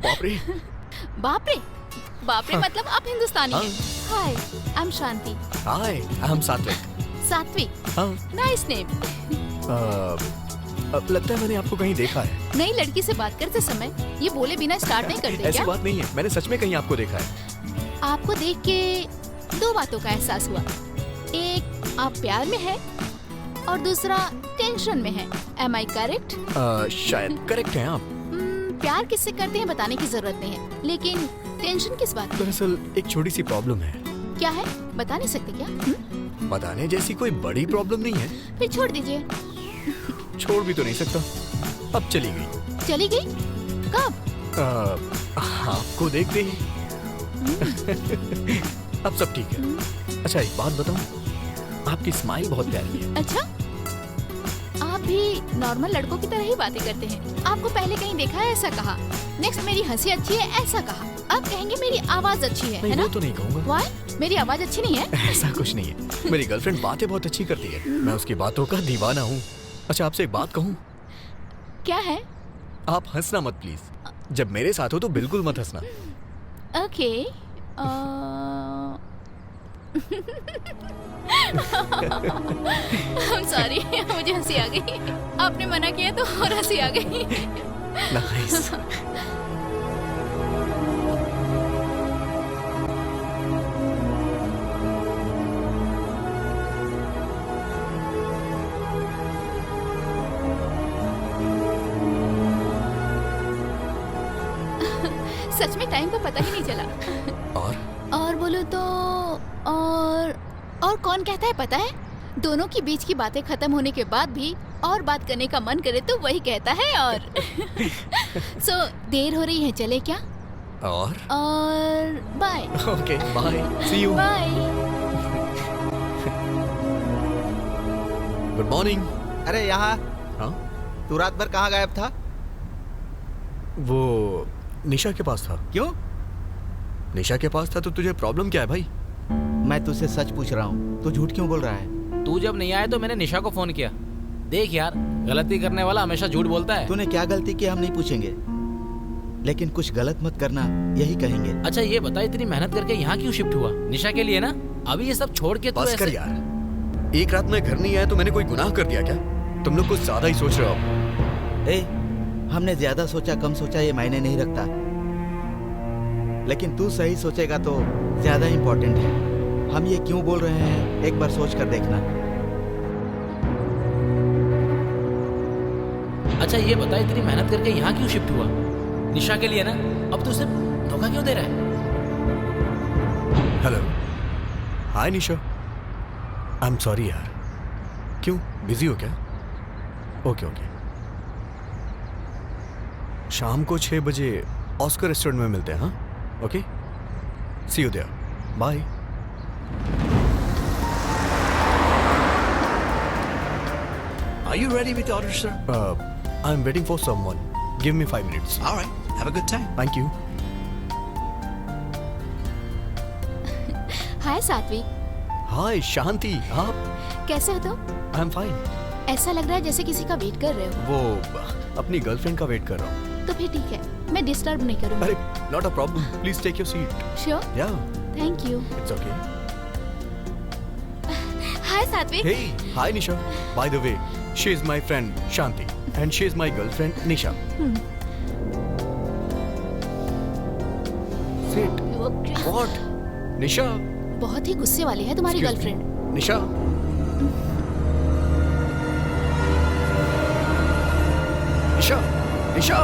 बाप रे। बाप रे, बाप रे मतलब आप हिंदुस्तानी हैं। हाय, I am Shanti. Hi, I am सात्विक। सात्विक, हाँ, नाइस नेम। लगता है मैंने आपको कहीं देखा है। नई लड़की से बात करते समय ये बोले बिना स्टार्ट नहीं करते ऐसी क्या? बात नहीं है, मैंने सच में कहीं आपको देखा है। आपको देख के दो बातों का एहसास हुआ। एक, आप प्यार में है और दूसरा टेंशन में है। Am I correct? शायद करेक्ट हैं आप। प्यार किससे करते हैं बताने की जरूरत नहीं है, लेकिन टेंशन किस बात की? दरअसल एक छोटी सी प्रॉब्लम है। क्या है, बता नहीं सकते क्या? बताने जैसी कोई बड़ी प्रॉब्लम नहीं है। फिर छोड़ दीजिए। छोड़ भी तो नहीं सकता। अब चली गई। चली गई? कब? आपको देखते ही। अब सब ठीक है। अच्छा एक बात बताऊं, आपकी स्माइल बहुत प्यारी है। अच्छा, आप भी नॉर्मल लड़कों की तरह ही बातें करते हैं। आपको पहले कहीं देखा है ऐसा कहा। नेक्स्ट मेरी हंसी अच्छी है ऐसा कहा। अब कहेंगे मेरी आवाज अच्छी है ना? वो तो नहीं कहूँगा। Why? मेरी आवाज अच्छी नहीं है? ऐसा कुछ नहीं है। मेरी गर्लफ्रेंड बातें बहुत अच्छी करती है। मैं उसकी बातों का दीवाना हूँ। अच्छा आपसे एक बात कहूँ? क्या है? आप हंसना मत प्लीज। जब मेरे साथ हो तो बिल्कुल मत हंसना। ओके। I'm sorry, मुझे हंसी आ गई। आपने मना किया तो और हंसी आ गई। नाइस। सच में टाइम का पता ही नहीं चला। और बोलो तो और कौन कहता है पता है? दोनों की बीच की बातें खत्म होने के बाद भी और बात करने का मन करे तो वही कहता है। और सो देर हो रही है, चले क्या? और bye. Okay bye, see you. Bye. Good morning. अरे यहाँ। हाँ? तू रात भर कहाँ गायब था? वो निशा के पास था। क्यों? निशा के पास था तो तुझे प्रॉब्लम क्या है भाई? मैं तुझसे सच पूछ रहा हूँ, तू झूठ क्यों बोल रहा है? तू जब नहीं आया तो मैंने निशा को फोन किया। देख यार, गलती करने वाला हमेशा झूठ बोलता है। तूने क्या गलती की हम नहीं पूछेंगे, लेकिन कुछ गलत मत करना यही कहेंगे। अच्छा ये बता, इतनी मेहनत करके यहाँ क्यों शिफ्ट हुआ? निशा के लिए ना? अभी ये सब छोड़ के तू बस कर यार। एक रात में घर नहीं आया तो मैंने कोई गुनाह कर दिया क्या? तुम लोग कुछ ज्यादा ही सोच रहे हो। हमने ज्यादा सोचा कम सोचा ये मायने नहीं रखता, लेकिन तू सही सोचेगा तो ज्यादा इम्पोर्टेंट है। हम ये क्यों बोल रहे हैं एक बार सोच कर देखना। अच्छा ये बता, इतनी मेहनत करके यहाँ क्यों शिफ्ट हुआ? निशा के लिए ना? अब तू सिर्फ धोखा क्यों दे रहा है? Hello, hi Nisha. I am sorry यार। क्यों, बिजी हो क्या? ओके ओके, शाम को 6 बजे ऑस्कर रेस्टोरेंट में मिलते हैं। हाँ okay, see you there, bye. Are you ready with the order, sir? I'm waiting for someone. Give me 5 minutes. All right. Have a good time. Thank you. हाय सात्विक। हाय शांति, आप कैसे हो तुम? I am fine. ऐसा लग रहा है जैसे किसी का वेट कर रहे हो। वो अपनी गर्लफ्रेंड का वेट कर रहा हूँ। तो फिर ठीक है, मैं डिस्टर्ब नहीं करूँगी। अरे not a problem, please take your seat. Sure? Yeah, thank you. It's okay. Hi Satvik. Hey, hi Nisha. By the way, She is my friend Shanti and she is my girlfriend Nisha. Sit. What? Nisha. बहुत ही गुस्से वाली है तुम्हारी Excuse me. Girlfriend. Nisha. Nisha. Nisha.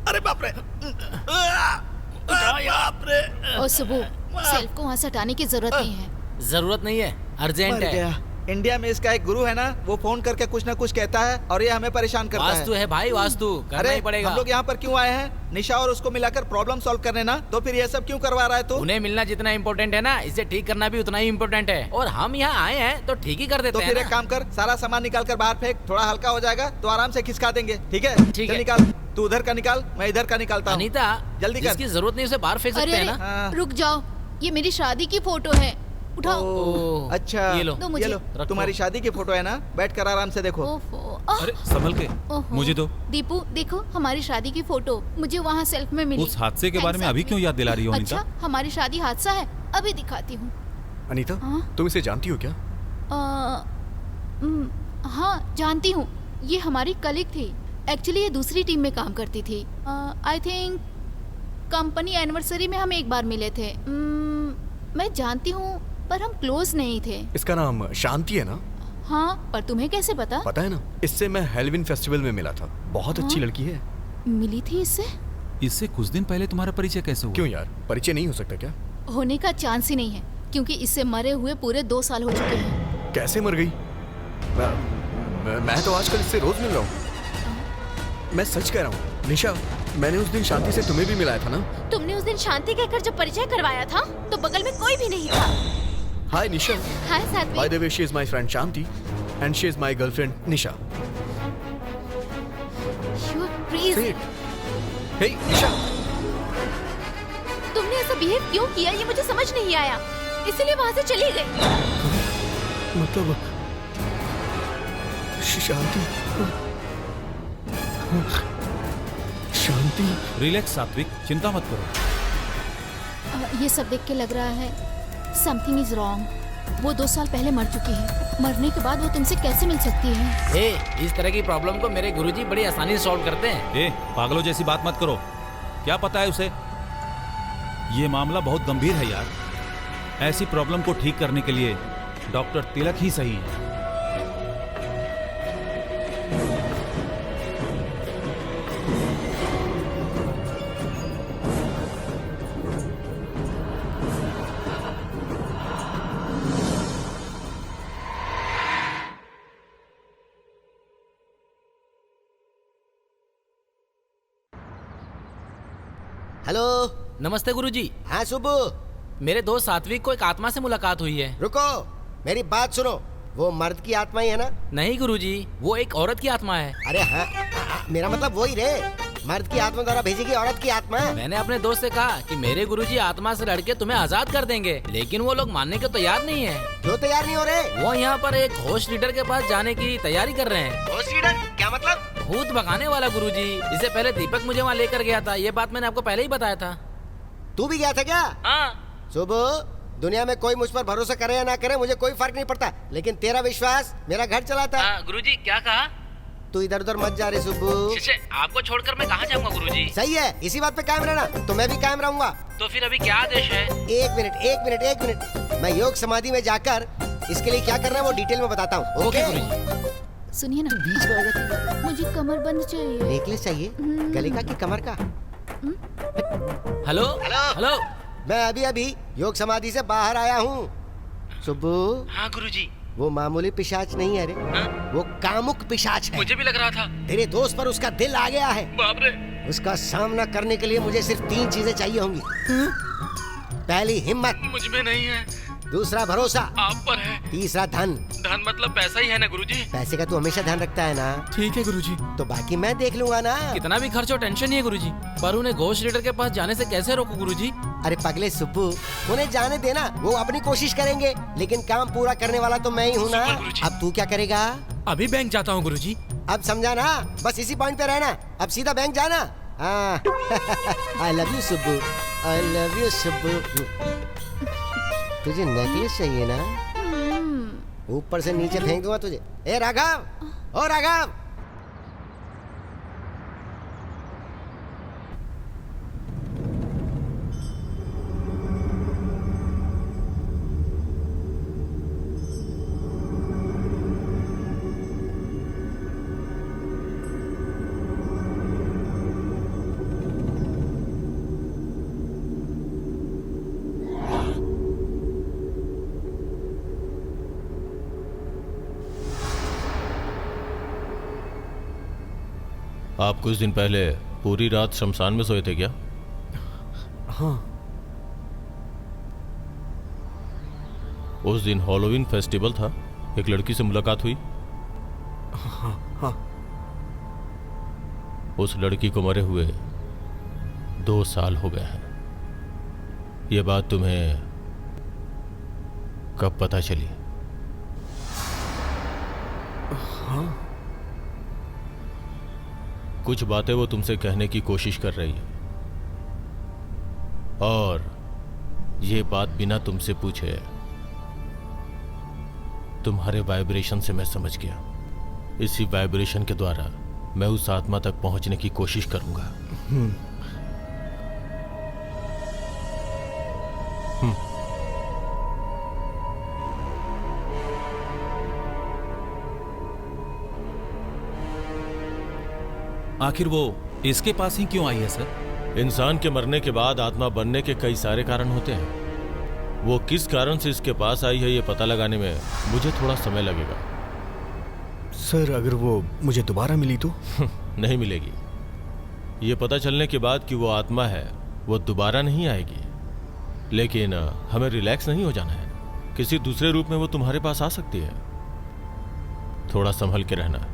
अरे बाप रे! बाप रे! ओ सुबह, सेल्फ को वहाँ से हटाने की जरूरत नहीं है। जरूरत नहीं है, अर्जेंट मर है। गया। इंडिया में इसका एक गुरु है ना, वो फोन करके कुछ ना कुछ कहता है और ये हमें परेशान करता वास्तु है भाई, वास्तु करना अरे ही पड़ेगा। हम लोग यहाँ पर क्यों आए हैं? निशा और उसको मिलाकर प्रॉब्लम सॉल्व करने ना, तो फिर ये सब क्यों करवा रहा है तू? उन्हें मिलना जितना इम्पोर्टेंट है ना, इसे ठीक करना भी उतना ही इम्पोर्टेंट है। और हम यहाँ आए हैं तो ठीक ही कर देते तो हैं फिर ना। एक काम कर, सारा सामान निकाल कर बाहर फेंक, थोड़ा हल्का हो जाएगा तो आराम से खिसका देंगे। ठीक है? ठीक चल है। निकाल, तू उधर का निकाल, मैं इधर का निकालता हूँ। अनीता, जल्दी कर। जिसकी जरूरत नहीं उसे बाहर फेंक सकते हैं ना। हाँ। रुक जाओ, ये मेरी शादी की फोटो है, उठाओ। ओह, अच्छा, ये लो, दो मुझे। ये लो, रखो। तुम्हारी शादी की फोटो है ना, बैठ कर आराम से देखो। ओफो, अरे संभल के, ओहो। मुझे दो। दीपू देखो, हमारी शादी की फोटो मुझे वहाँ सेल्फ में मिली। उस हादसे के बारे में Thanks, अभी क्यों याद दिला रही हो अनीता? अच्छा, हमारी शादी हादसा है, अभी दिखाती हूँ। अनीता, हाँ? तुम इसे जानती हो क्या? हाँ जानती हूँ, ये हमारी कलीग थी। एक्चुअली ये दूसरी टीम में काम करती थी। आई थिंक कंपनी एनिवर्सरी में हम एक बार मिले थे। मैं जानती हूँ पर हम क्लोज नहीं थे। इसका नाम शांति है ना? हाँ, पर तुम्हें कैसे पता? पता है ना, इससे मैं हेलोवीन फेस्टिवल में मिला था। बहुत अच्छी हाँ? लड़की है। मिली थी इससे? इससे कुछ दिन पहले तुम्हारा परिचय कैसे हुआ? क्यों यार, परिचय नहीं हो सकता क्या? होने का चांस ही नहीं है, क्योंकि इससे मरे हुए पूरे 2 साल हो चुके हैं। कैसे मर गई? मैं तो आजकल इससे रोज मिल रहा हूँ। मैं सच कह रहा हूँ निशा, मैंने उस दिन शांति से तुम्हें भी मिलाया था ना? तुमने उस दिन शांति कहकर जब परिचय करवाया था तो बगल में कोई भी नहीं था। हाय Nisha. Hi Satvik. By the way, she is my friend Shanti and she is my girlfriend Nisha. You are crazy. Hey Nisha, तुमने ऐसा बिहेव क्यों किया ये मुझे समझ नहीं आया, इसीलिए वहाँ से चली गई। मतलब शांति, शांति। रिलैक्स सात्विक, चिंता मत करो। ये सब देख के लग रहा है समथिंग इज रॉन्ग। वो 2 साल पहले मर चुकी है, मरने के बाद वो तुमसे कैसे मिल सकती है? इस तरह की प्रॉब्लम को मेरे गुरुजी बड़ी आसानी से सॉल्व करते हैं। पागलों जैसी बात मत करो, क्या पता है उसे? ये मामला बहुत गंभीर है यार। ऐसी प्रॉब्लम को ठीक करने के लिए डॉक्टर तिलक ही सही है। हेलो। नमस्ते गुरुजी। हाँ सुबह। मेरे दोस्त सात्विक को एक आत्मा से मुलाकात हुई है। रुको, मेरी बात सुनो। वो मर्द की आत्मा ही है ना? नहीं गुरुजी, वो एक औरत की आत्मा है। अरे हाँ, मेरा मतलब वही रे, मर्द की आत्मा द्वारा भेजी गई औरत की आत्मा है। मैंने अपने दोस्त से कहा कि मेरे गुरुजी आत्मा से लड़के तुम्हें आजाद कर देंगे, लेकिन वो लोग मानने को तैयार नहीं है। क्यों तैयार नहीं हो रहे? वो यहाँ पर एक होस्ट लीडर के पास जाने की तैयारी कर रहे हैं। होस्ट लीडर क्या मतलब? भूत भगाने वाला गुरुजी। इससे पहले दीपक मुझे वहाँ लेकर गया था, ये बात मैंने आपको पहले ही बताया था। तू भी गया था क्या? हाँ। सुबह, दुनिया में कोई मुझ पर भरोसा करे या ना करे मुझे कोई फर्क नहीं पड़ता, लेकिन तेरा विश्वास मेरा घर चलाता है। गुरुजी क्या कहा? तू इधर उधर मत जा रे सुब्बू। आपको छोड़कर मैं कहाँ जाऊँगा गुरुजी? सही है, इसी बात पे कायम रहना, तो मैं भी कायम रहूंगा। तो फिर अभी क्या आदेश है? एक मिनट, मैं योग समाधि में जाकर इसके लिए क्या करना है वो डिटेल में बताता हूँ। ओके गुरुजी। सुनिए ना, बीच में आ जाती, मुझे कमर बंद चाहिए। नेकलेस चाहिए? गले का कि कमर का? Hello hello. मैं अभी योग समाधि से बाहर आया हूँ। सुब्बू। हाँ गुरुजी। वो मामूली पिशाच नहीं है रे, वो कामुक पिशाच है। मुझे भी लग रहा था। तेरे दोस्त पर उसका दिल आ गया है। बाप रे। उसका सामना करने के लिए मुझे सिर्फ 3 चीजें चाहिए होंगी। पहली हिम्मत, मुझ में नहीं है। दूसरा भरोसा, आप पर है। तीसरा धन। धन मतलब पैसा ही है ना गुरुजी? पैसे का तू हमेशा ध्यान रखता है ना? ठीक है गुरुजी। तो बाकी मैं देख लूंगा ना। कितना भी खर्च हो टेंशन नहीं है गुरुजी, पर उन्हें घोष लीडर के पास जाने से कैसे रोको गुरुजी? अरे पगले सुब्बू, उन्हें जाने देना, वो अपनी कोशिश करेंगे, लेकिन काम पूरा करने वाला तो मैं ही हूँ ना। अब तू क्या करेगा? अभी बैंक जाता हूँ गुरुजी। अब समझा ना, बस इसी पॉइंट पे रहना, अब सीधा बैंक जाना। I love you Subbu, I love you Subbu. तुझे नेकलेस चाहिए ना? ऊपर से नीचे फेंक दूंगा तुझे। ए राघव, ओ राघव। आप कुछ दिन पहले पूरी रात शमशान में सोए थे क्या? हाँ। उस दिन हॉलोवीन फेस्टिवल था, एक लड़की से मुलाकात हुई। हाँ। उस लड़की को मरे हुए 2 साल हो गए हैं। ये बात तुम्हें कब पता चली? हाँ। कुछ बातें वो तुमसे कहने की कोशिश कर रही है, और ये बात बिना तुमसे पूछे तुम्हारे वाइब्रेशन से मैं समझ गया। इसी वाइब्रेशन के द्वारा मैं उस आत्मा तक पहुंचने की कोशिश करूंगा। आखिर वो इसके पास ही क्यों आई है सर? इंसान के मरने के बाद आत्मा बनने के कई सारे कारण होते हैं। वो किस कारण से इसके पास आई है ये पता लगाने में मुझे थोड़ा समय लगेगा। सर अगर वो मुझे दोबारा मिली तो? नहीं मिलेगी। ये पता चलने के बाद कि वो आत्मा है, वो दोबारा नहीं आएगी। लेकिन हमें रिलैक्स नहीं हो जाना है। किसी दूसरे रूप में वो तुम्हारे पास आ सकती है। थोड़ा संभल के रहना।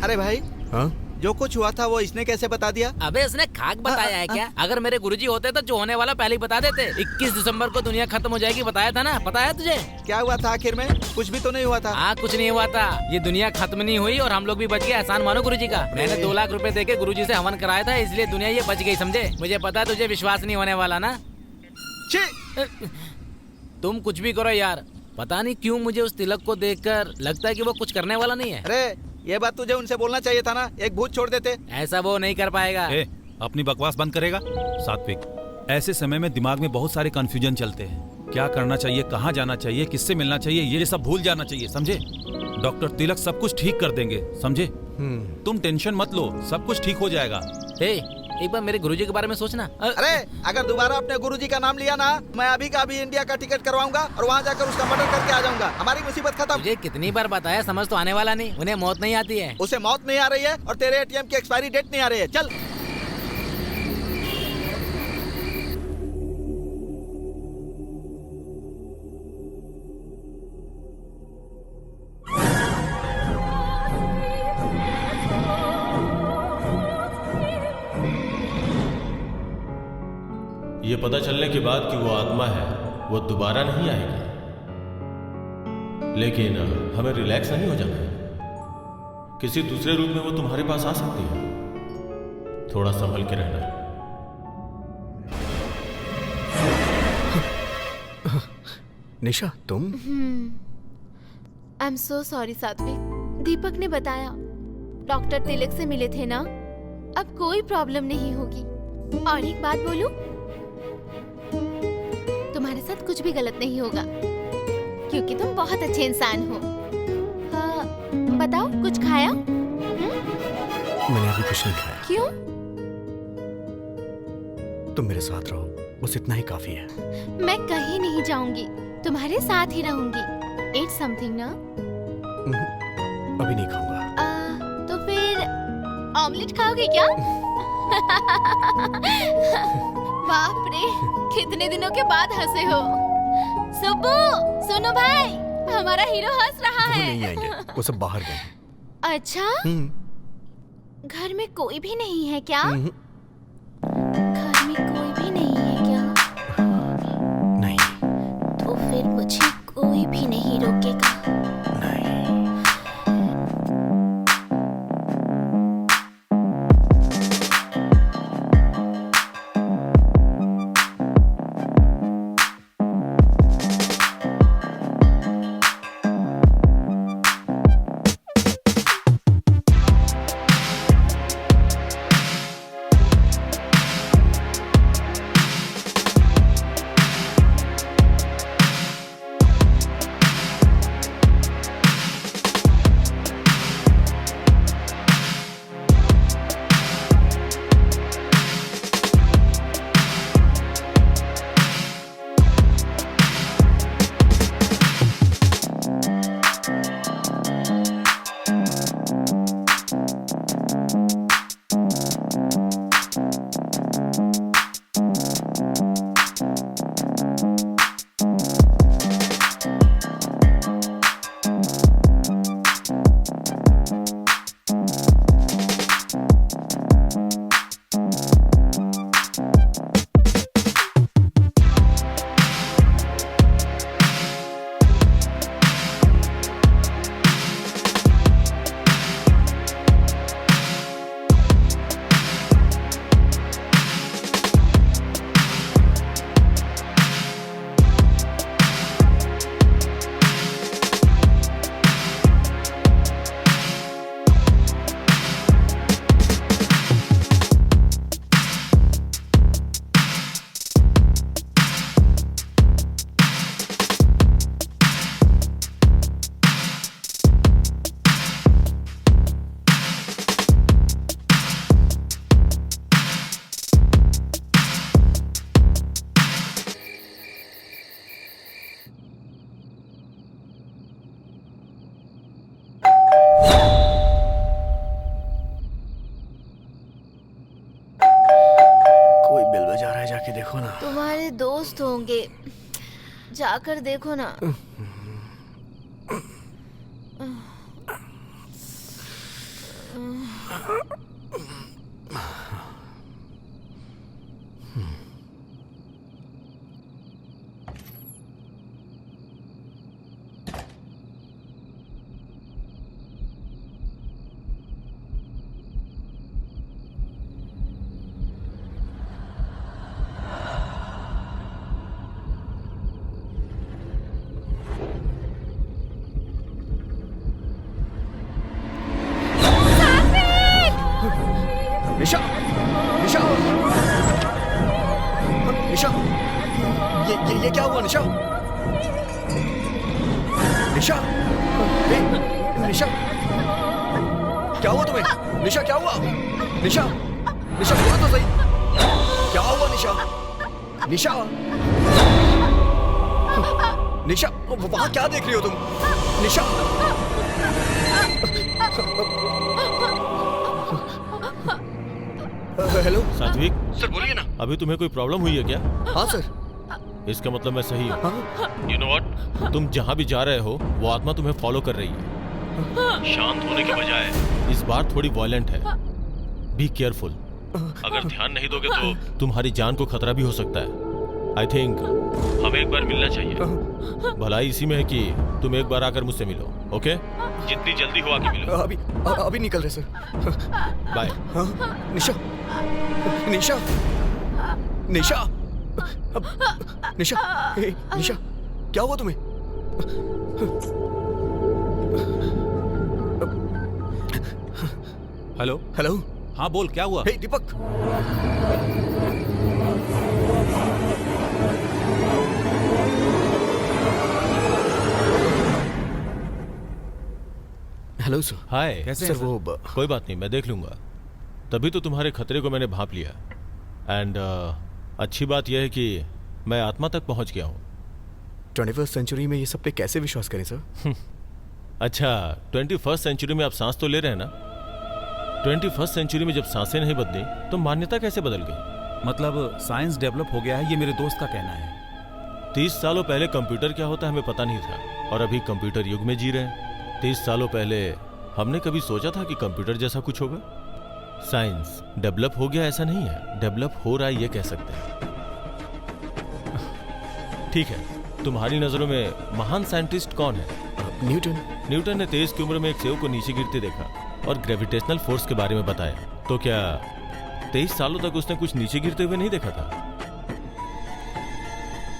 अरे भाई, हाँ? जो कुछ हुआ था वो इसने कैसे बता दिया? अबे इसने खाक बताया है क्या? अगर मेरे गुरुजी होते तो जो होने वाला पहले ही बता देते। 21 दिसंबर को दुनिया खत्म हो जाएगी, बताया था ना? पता है तुझे? क्या हुआ था आखिर में? कुछ भी तो नहीं हुआ था। हाँ, कुछ नहीं हुआ था। ये दुनिया खत्म नहीं हुई और हम लोग भी बच गए। एहसान मानो गुरुजी का। मैंने 2 लाख रुपए देके गुरुजी से हवन कराया था, इसलिए दुनिया ये बच गई, समझे? मुझे पता है तुझे विश्वास नहीं होने वाला ना। तुम कुछ भी करो यार, पता नहीं क्यों मुझे उस तिलक को देखकर लगता है कि वो कुछ करने वाला नहीं है। अरे ये बात तुझे उनसे बोलना चाहिए था ना, एक भूत छोड़ देते। ऐसा वो नहीं कर पाएगा। अपनी बकवास बंद करेगा? सात्विक, ऐसे समय में दिमाग में बहुत सारे कंफ्यूजन चलते हैं। क्या करना चाहिए, कहाँ जाना चाहिए, किससे मिलना चाहिए, ये सब भूल जाना चाहिए, समझे? डॉक्टर तिलक सब कुछ ठीक कर देंगे, समझे? तुम टेंशन मत लो, सब कुछ ठीक हो जाएगा। एक बार मेरे गुरुजी के बारे में सोचना। अरे अगर दोबारा अपने गुरुजी का नाम लिया ना, मैं अभी का अभी इंडिया का टिकट करवाऊंगा और वहाँ जाकर उसका मर्डर करके आ जाऊंगा। हमारी मुसीबत खत्म। मुझे कितनी बार बताया, समझ तो आने वाला नहीं, उन्हें मौत नहीं आती है। उसे मौत नहीं आ रही है और तेरे एटीएम की एक्सपायरी डेट नहीं आ रही है। चल। ये पता चलने के बाद कि वो आत्मा है, वो दोबारा नहीं आएगी, लेकिन हमें रिलैक्स नहीं हो जाना है। किसी दूसरे रूप में वो तुम्हारे पास आ सकती है, थोड़ा संभल के रहना है। निशा तुम? आई एम सो सॉरी सात्विक। दीपक ने बताया, डॉक्टर तिलक से मिले थे ना, अब कोई प्रॉब्लम नहीं होगी। और एक बात बोलूं, तुम्हारे साथ कुछ भी गलत नहीं होगा, क्योंकि तुम बहुत अच्छे इंसान हो। हाँ, बताओ कुछ खाया? मैंने अभी कुछ नहीं खाया। क्यों? तुम मेरे साथ रहो, बस इतना ही काफी है। मैं कहीं नहीं जाऊंगी, तुम्हारे साथ ही रहूंगी। Eat something ना? अभी नहीं खाऊंगा। तो फिर ऑमलेट खाओगे क्या? बाप रे, कितने दिनों के बाद हंसे हो। सुब्बू, सुनो भाई, हमारा हीरो हंस रहा वो है। नहीं आएंगे, वो सब बाहर गए हैं। अच्छा? घर में कोई भी नहीं है क्या? घर में कोई भी नहीं है क्या? नहीं। तो फिर मुझे कोई भी नहीं रोकेगा। देखो ना। तुम्हारे दोस्त होंगे, जाकर देखो ना। निशा, निशा, निशा, ये क्या हुआ निशा? निशा, निशा, क्या हुआ तुम्हें? निशा क्या हुआ? निशा, निशा बोलो तो सही, क्या हुआ निशा? निशा, निशा वहां क्या देख रही हो तुम? निशा, हेलो सात्विक, सर बोलिए ना। अभी तुम्हें कोई प्रॉब्लम हुई है क्या? हाँ सर। इसका मतलब मैं सही हूँ। हाँ? यू नो व्हाट, तुम जहाँ भी जा रहे हो वो आत्मा तुम्हें फॉलो कर रही है। शांत होने के बजाय इस बार थोड़ी वायलेंट है। Be careful. अगर ध्यान नहीं दोगे तो तुम्हारी जान को खतरा भी हो सकता है। आई थिंक हमें एक बार मिलना चाहिए। भलाई इसी में है कि तुम एक बार आकर मुझसे मिलो, ओके? जितनी जल्दी हो आके मिलो। अभी निकल रहे सर। बाय। हाँ? निशा, निशा, निशा, निशा, हे, निशा, क्या हुआ तुम्हें? हेलो। हेलो। हाँ बोल, क्या हुआ? Hey Deepak. Hello sir. Hi. कैसे सर हैं वो कोई बात नहीं, मैं देख लूंगा। तभी तो तुम्हारे खतरे को मैंने भांप लिया। एंड अच्छी बात यह है कि मैं आत्मा तक पहुंच गया हूँ। 21st सेंचुरी में ये सब पे कैसे विश्वास करें सर? अच्छा, 21st सेंचुरी में आप सांस तो ले रहे हैं ना? 21st सेंचुरी में जब सांसें नहीं बदली तो मान्यता कैसे बदल गई? मतलब साइंस डेवलप हो गया है, ये मेरे दोस्त का कहना है। 30 सालों पहले कंप्यूटर क्या होता है हमें पता नहीं था, और अभी कंप्यूटर युग में जी रहे हैं। 30 सालों पहले हमने कभी सोचा था कि कंप्यूटर जैसा कुछ होगा? साइंस डेवलप हो गया ऐसा नहीं है, डेवलप हो रहा है ये कह सकते हैं। ठीक है, तुम्हारी नजरों में महान साइंटिस्ट कौन है? न्यूटन। न्यूटन ने 23 की उम्र में एक सेब को नीचे गिरते देखा और ग्रेविटेशनल फोर्स के बारे में बताया। तो क्या 23 सालों तक उसने कुछ नीचे गिरते हुए नहीं देखा था?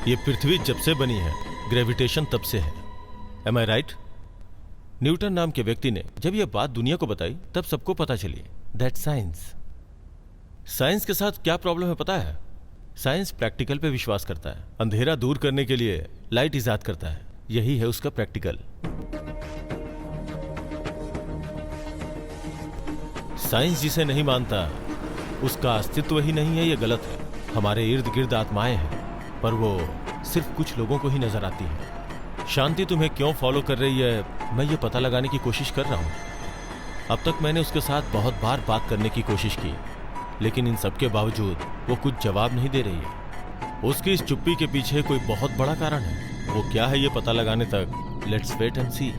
ये पृथ्वी जब से बनी है, ग्रेविटेशन तब से है। Am I right? न्यूटन नाम के व्यक्ति ने जब यह बात दुनिया को बताई तब सबको पता चली दैट साइंस। साइंस के साथ क्या प्रॉब्लम है पता है? साइंस प्रैक्टिकल पे विश्वास करता है। अंधेरा दूर करने के लिए लाइट इजाद करता है, यही है उसका प्रैक्टिकल। साइंस जिसे नहीं मानता उसका अस्तित्व ही नहीं है, ये गलत है। हमारे इर्द गिर्द आत्माएं हैं, पर वो सिर्फ कुछ लोगों को ही नजर आती है। शांति तुम्हें क्यों फॉलो कर रही है, मैं ये पता लगाने की कोशिश कर रहा हूं। अब तक मैंने उसके साथ बहुत बार बात करने की कोशिश की, लेकिन इन सब के बावजूद वो कुछ जवाब नहीं दे रही है। उसकी इस चुप्पी के पीछे कोई बहुत बड़ा कारण है। वो क्या है ये पता लगाने तक लेट्स वेट एंड सी।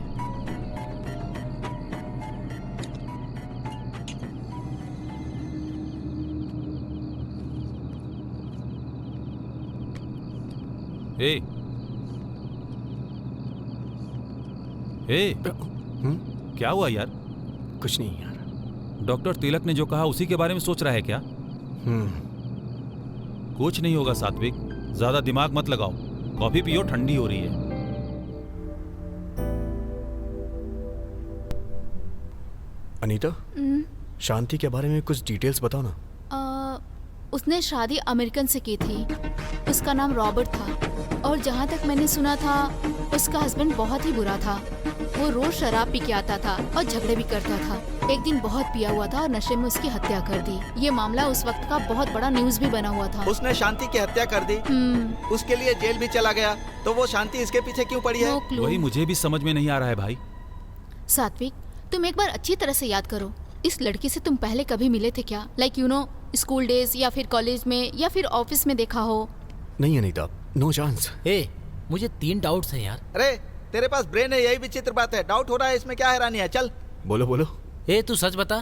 ए, क्या हुआ यार? कुछ नहीं यार। डॉक्टर तिलक ने जो कहा उसी के बारे में सोच रहा है क्या? कुछ नहीं होगा सात्विक, ज्यादा दिमाग मत लगाओ। कॉफी पियो, ठंडी हो रही है। अनीता, शांति के बारे में कुछ डिटेल्स बताओ ना। उसने शादी अमेरिकन से की थी। उसका नाम रॉबर्ट था, और जहाँ तक मैंने सुना था उसका हस्बैंड बहुत ही बुरा था। वो रोज शराब पी के आता था और झगड़े भी करता था। एक दिन बहुत पिया हुआ था और नशे में उसकी हत्या कर दी। ये मामला उस वक्त का बहुत बड़ा न्यूज भी बना हुआ था। उसने शांति की हत्या कर दी, उसके लिए जेल भी चला गया, तो वो शांति इसके पीछे क्यों पड़ी है? वही मुझे भी समझ में नहीं आ रहा है भाई। सात्विक, तुम एक बार अच्छी तरह से याद करो, इस लड़की से तुम पहले कभी मिले थे क्या? Like you know, school days या फिर कॉलेज में या फिर ऑफिस में देखा हो? नहीं अनीता, नो चांस। मुझे 3 डाउट्स हैं यार। अरे तेरे पास ब्रेन है, यही विचित्र बात है। डाउट हो रहा है, इसमें क्या हैरानी है? चल बोलो बोलो। तू सच बता,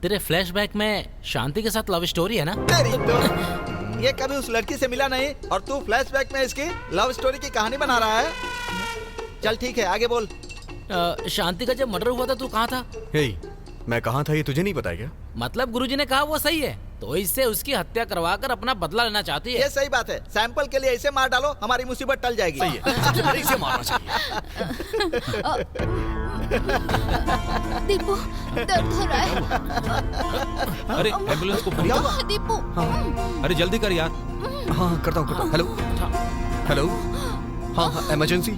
तेरे फ्लैशबैक में शांति के साथ लव स्टोरी है ना? तेरी तो ये कभी उस लड़की से मिला नहीं और तू फ्लैशबैक में इसकी लव स्टोरी की कहानी बना रहा है। चल ठीक है, आगे बोल। शांति का जब मर्डर हुआ था तू कहाँ था? मैं कहाँ था ये तुझे नहीं पता है क्या? मतलब गुरुजी ने कहा वो सही है, तो इससे उसकी हत्या करवाकर अपना बदला लेना चाहती है। ये सही बात है। सैंपल के लिए इसे मार डालो, हमारी मुसीबत टल जाएगी। सही है, सबसे पहले इसे मारना चाहिए। दीपू, दर्द हो रहा है। अरे एम्बुलेंस को फोन कर। दीपू, अरे जल्दी कर यार। हाँ करता हूँ। हेलो हेलो, हाँ इमरजेंसी।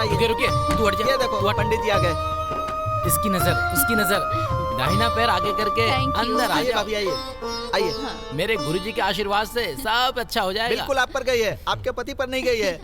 आइए। रुकिए रुकिए, तू हट जा। ये देखो तू हट। पंडित जी आ गए। इसकी नजर दाहिना पैर आगे करके Thank you. अंदर आ आइए जाओ। भाभी आइए आइए। मेरे गुरुजी के आशीर्वाद से सब अच्छा हो जाएगा। बिल्कुल आप पर गई है, आपके पति पर नहीं गई है।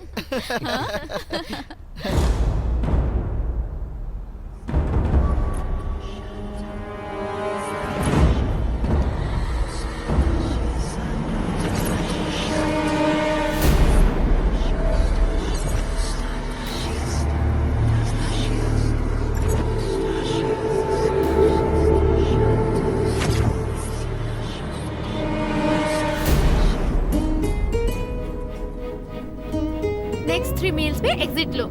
नेक्स्ट 3 मील्स पे एग्जिट लो।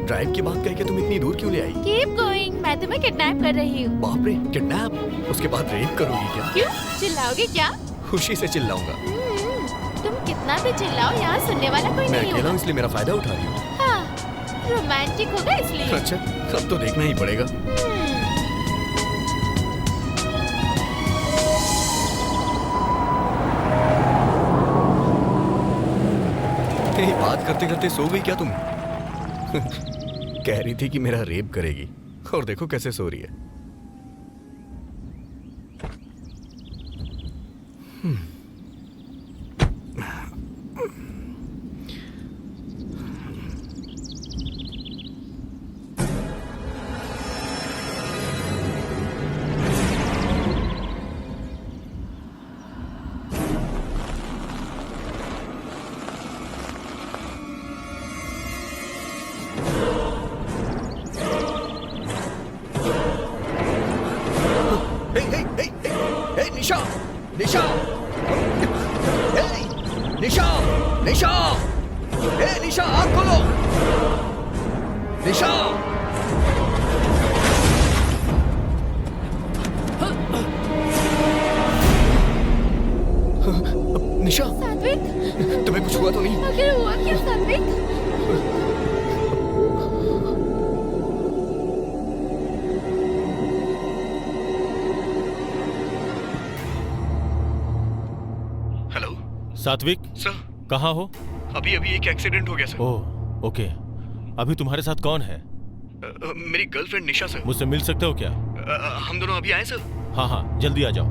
ड्राइव की बात कह के तुम इतनी दूर क्यों ले आई? कीप गोइंग, मैं तुम्हें किडनैप कर रही हूँ। बाप रे, किडनैप? उसके बाद रेप करोगी क्या? क्यों चिल्लाओगे क्या? खुशी से चिल्लाऊंगा। तुम कितना भी चिल्लाओ, यहाँ सुनने वाला कोई मैं नहीं अकेला होगा। हूँ इसलिए मेरा फायदा उठा रही हूँ। हाँ, रोमांटिक होगा इसलिए। अच्छा, अब तो देखना ही पड़ेगा। बात करते करते सो गई क्या तुम? कह रही थी कि मेरा रेप करेगी और देखो कैसे सो रही है। निशा, निशा, निशा, निशा, निशा, आँख खोलो, निशा। निशा, सात्विक, तुम्हें कुछ हुआ तो नहीं? आखिर हुआ क्या सात्विक? सात्विक सर, कहाँ हो? अभी अभी एक एक्सीडेंट हो गया सर। Oh okay. अभी तुम्हारे साथ कौन है? मेरी गर्लफ्रेंड निशा सर। मुझसे मिल सकते हो क्या? हम दोनों अभी आए सर। हाँ हाँ, जल्दी आ जाओ।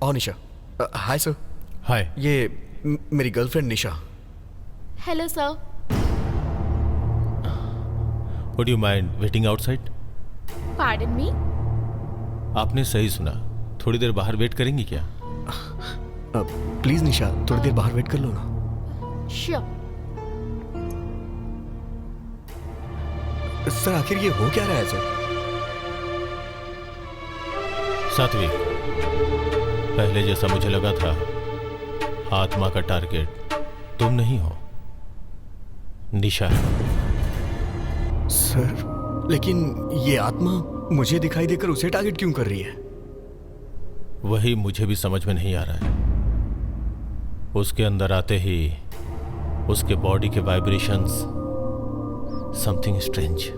आओ निशा। Hi sir. हाय। ये मेरी girlfriend Nisha. Hello sir. Would you mind waiting outside? Pardon me? आपने सही सुना, थोड़ी देर बाहर वेट करेंगी क्या? प्लीज निशा, थोड़ी देर बाहर वेट कर लो ना। श्योर। सर आखिर ये हो क्या रहा है सर? सात्विक, पहले जैसा मुझे लगा था, आत्मा का टारगेट तुम नहीं हो, निशा है। सर लेकिन ये आत्मा मुझे दिखाई देकर उसे टारगेट क्यों कर रही है? वही मुझे भी समझ में नहीं आ रहा है। उसके अंदर आते ही उसके बॉडी के वाइब्रेशंस, समथिंग स्ट्रेंज।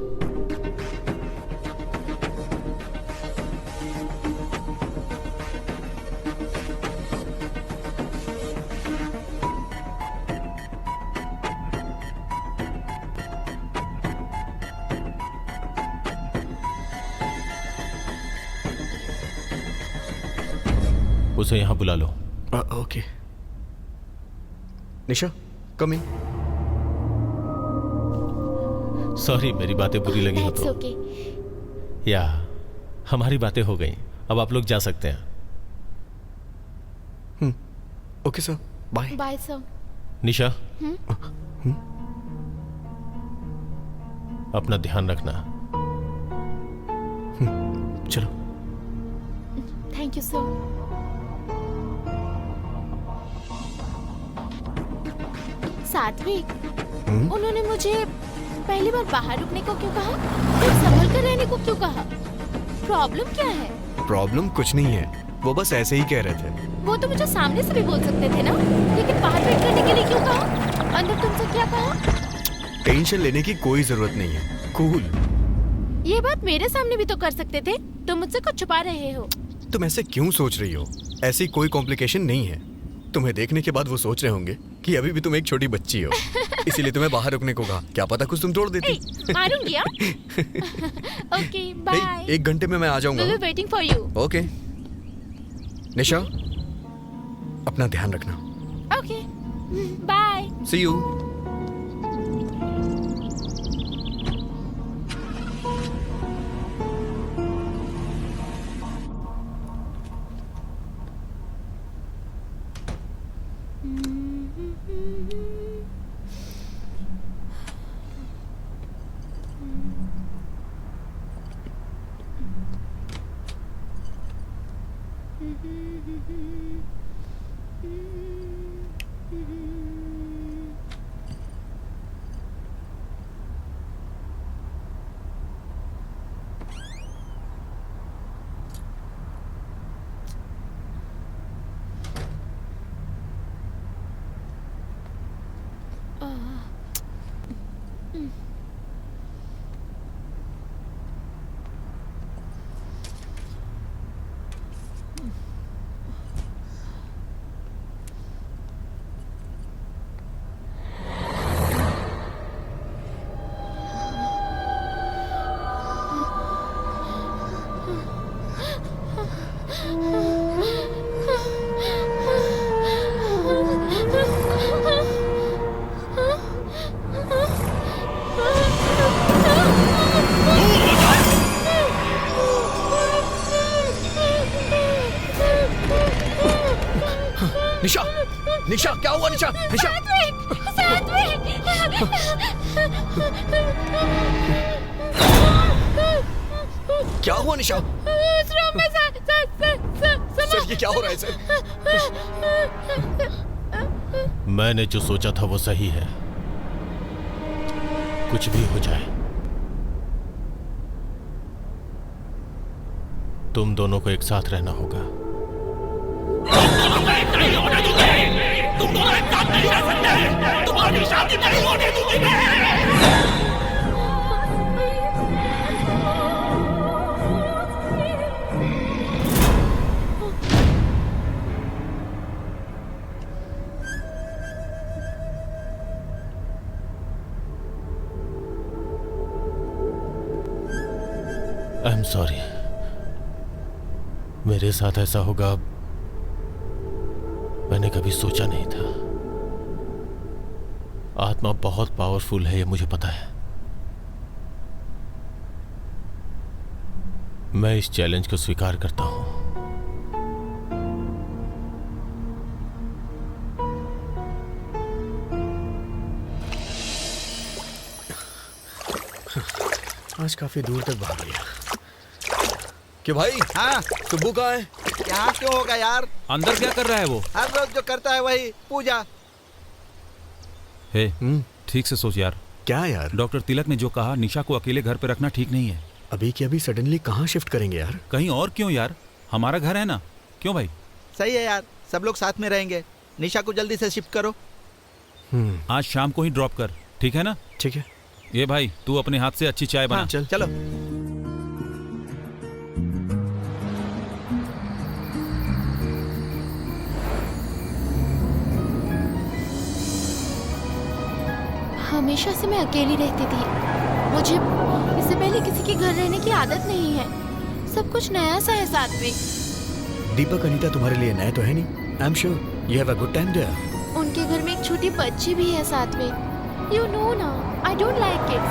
उसे यहां बुला लो। ओके। निशा, कम इन। सॉरी, मेरी बातें बुरी लगी हो That's तो। okay. या हमारी बातें हो गई, अब आप लोग जा सकते हैं। Okay sir, bye. Bye sir. Nisha, अपना ध्यान रखना। चलो। Thank you sir. सात्विक, उन्होंने मुझे पहली बार बाहर रुकने को क्यों कहा और संभल कर रहने को क्यों कहा? प्रॉब्लम क्या है? प्रॉब्लम कुछ नहीं है, वो बस ऐसे ही कह रहे थे। वो तो मुझे सामने से भी बोल सकते थे ना, लेकिन बाहर वेट करने के लिए क्यों कहा? अंदर तुमसे क्या कहा? टेंशन लेने की कोई जरूरत नहीं है, कूल। ये बात मेरे सामने भी तो कर सकते थे। तुम मुझसे कुछ छुपा रहे हो। तुम ऐसे क्यों सोच रही हो? ऐसी कोई कॉम्प्लिकेशन नहीं है। तुम्हें देखने के बाद वो सोच रहे होंगे कि अभी भी तुम एक छोटी बच्ची हो, इसीलिए तुम्हें बाहर रुकने को कहा। क्या पता कुछ तुम तोड़ देती। मारूंगी। Okay bye. 1 घंटे में मैं आ जाऊंगा। We'll be waiting for you. Okay Nisha, अपना ध्यान रखना। Okay bye. See you. Nisha, Nisha क्या हुआ? निशा, निशा क्या हुआ? निशा सर ये क्या हो रहा है सर? मैंने जो सोचा था वो सही है। कुछ भी हो जाए, तुम दोनों को एक साथ रहना होगा। तुम दोनों एक साथ नहीं रह सकते। तुम्हारी शादी नहीं होने दूंगी मैं। आई एम सॉरी, मेरे साथ ऐसा होगा मैंने कभी सोचा नहीं था। आत्मा बहुत पावरफुल है, ये मुझे पता है। मैं इस चैलेंज को स्वीकार करता हूं। आज काफी दूर तक भाग लिया। कि भाई हाँ सुब्बू कहाँ है? यहाँ क्यों होगा यार? अंदर क्या कर रहा है वो? हर रोज जो करता है वही, पूजा। हे, ठीक से सोच यार। क्या यार? डॉक्टर तिलक ने जो कहा, निशा को अकेले घर पे रखना ठीक नहीं है। अभी के अभी सडनली कहाँ शिफ्ट करेंगे यार? कहीं और क्यों यार, हमारा घर है ना। क्यों भाई? सही है यार, सब लोग साथ में रहेंगे। निशा को जल्दी से शिफ्ट करो। आज शाम को ही ड्रॉप कर, ठीक है ना? ठीक है। ये भाई तू अपने हाथ से अच्छी चाय बना। हाँ, चलो। हमेशा से मैं अकेली रहती थी। मुझे इससे पहले किसी के घर रहने की आदत नहीं है। सब कुछ नया सा है साथ में। दीपक अनीता तुम्हारे लिए नया तो है नहीं। I am sure you have a good time there. उनके घर में एक छोटी बच्ची भी है साथ में। यू नो ना, I don't like kids.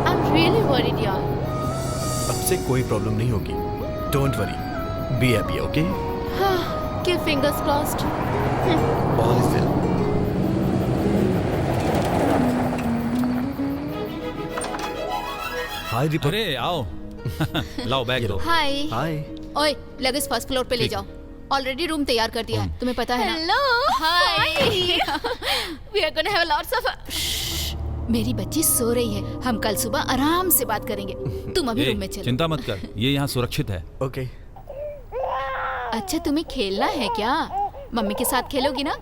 I am really worried यार। अब से कोई प्रॉब्लम नहीं होगी। Don't worry, be happy, okay? हाँ, keep fingers crossed. All is well. Hi Deepak. अरे आओ। लाओ बैग दो। हाय। हाय। ओए, लगेज फर्स्ट फ्लोर पे ले जाओ। ऑलरेडी रूम तैयार कर दिया है, तुम्हें पता है ना? Hello. Hi. We are gonna have lots of. मेरी बच्ची सो रही है, हम कल सुबह आराम से बात करेंगे। तुम अभी रूम में चलो। चिंता मत कर, ये यहाँ सुरक्षित है। ओके। अच्छा, तुम्हें खेलना है क्या? मम्मी के साथ खेलोगी ना?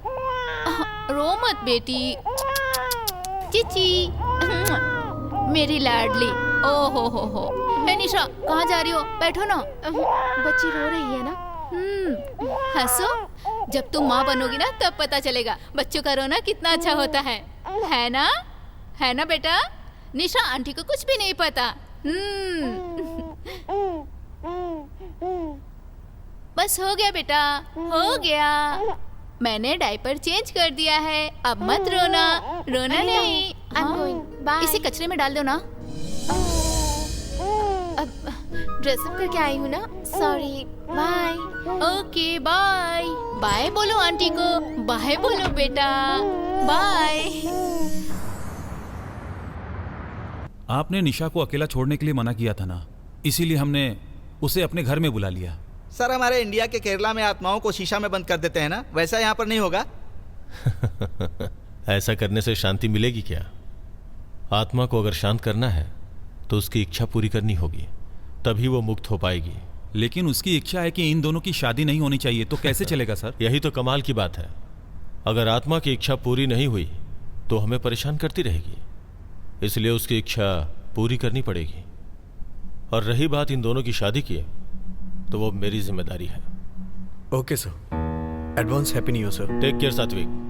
रो मत बेटी। चिची, मेरी लाडली। ओ हो। हे निशा, कहाँ जा रही हो? बैठो ना। बच्ची रो रही है ना। हंसो, जब तुम माँ बनोगी ना तब पता चलेगा बच्चों का रोना कितना अच्छा होता है ना? है ना बेटा? निशा, आंटी को कुछ भी नहीं पता। बस हो गया बेटा, हो गया। मैंने डायपर चेंज कर दिया है, अब मत रोना, रोना नहीं। I'm going. Bye. इसे कचरे में डाल दो ना। ड्रेसअप करके आई हूँ ना, sorry, bye. Okay bye. Bye बोलो आंटी को, बाय बोलो बेटा, बाय। आपने निशा को अकेला छोड़ने के लिए मना किया था ना, इसीलिए हमने उसे अपने घर में बुला लिया। सर, हमारे इंडिया के केरला में आत्माओं को शीशा में बंद कर देते हैं ना, वैसा यहाँ पर नहीं होगा। ऐसा करने से शांति मिलेगी क्या? आत्मा को अगर शांत करना है तो उसकी इच्छा पूरी करनी होगी, तभी वो मुक्त हो पाएगी। लेकिन उसकी इच्छा है कि इन दोनों की शादी नहीं होनी चाहिए, तो कैसे चलेगा सर? यही तो कमाल की बात है। अगर आत्मा की इच्छा पूरी नहीं हुई तो हमें परेशान करती रहेगी, इसलिए उसकी इच्छा पूरी करनी पड़ेगी। और रही बात इन दोनों की शादी की, तो वो मेरी जिम्मेदारी है। Okay sir, advance happy new year sir. Take care Satvik.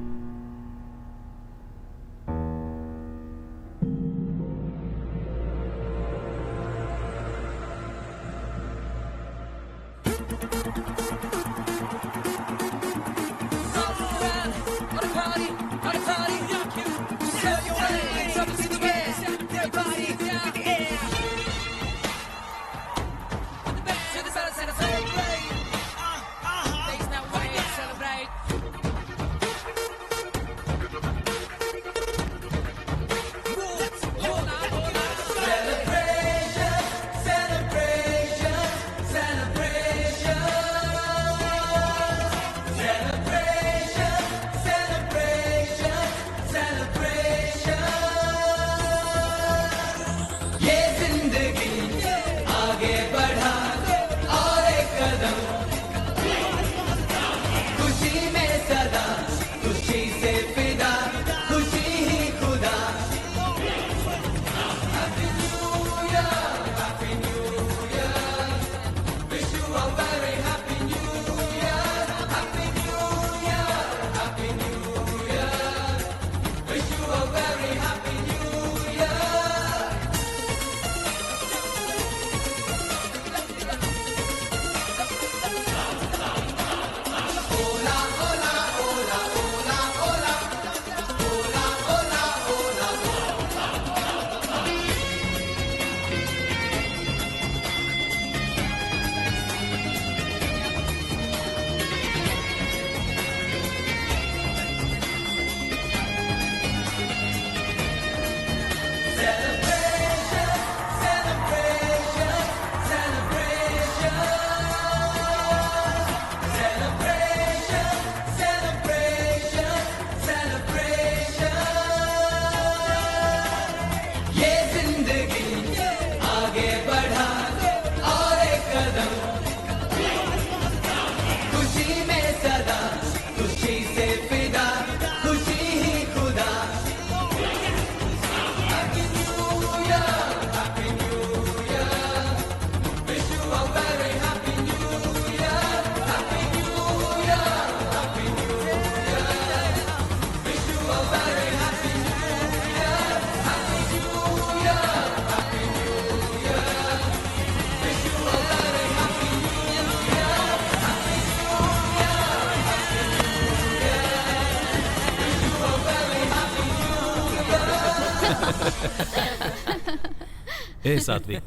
ए सात्विक,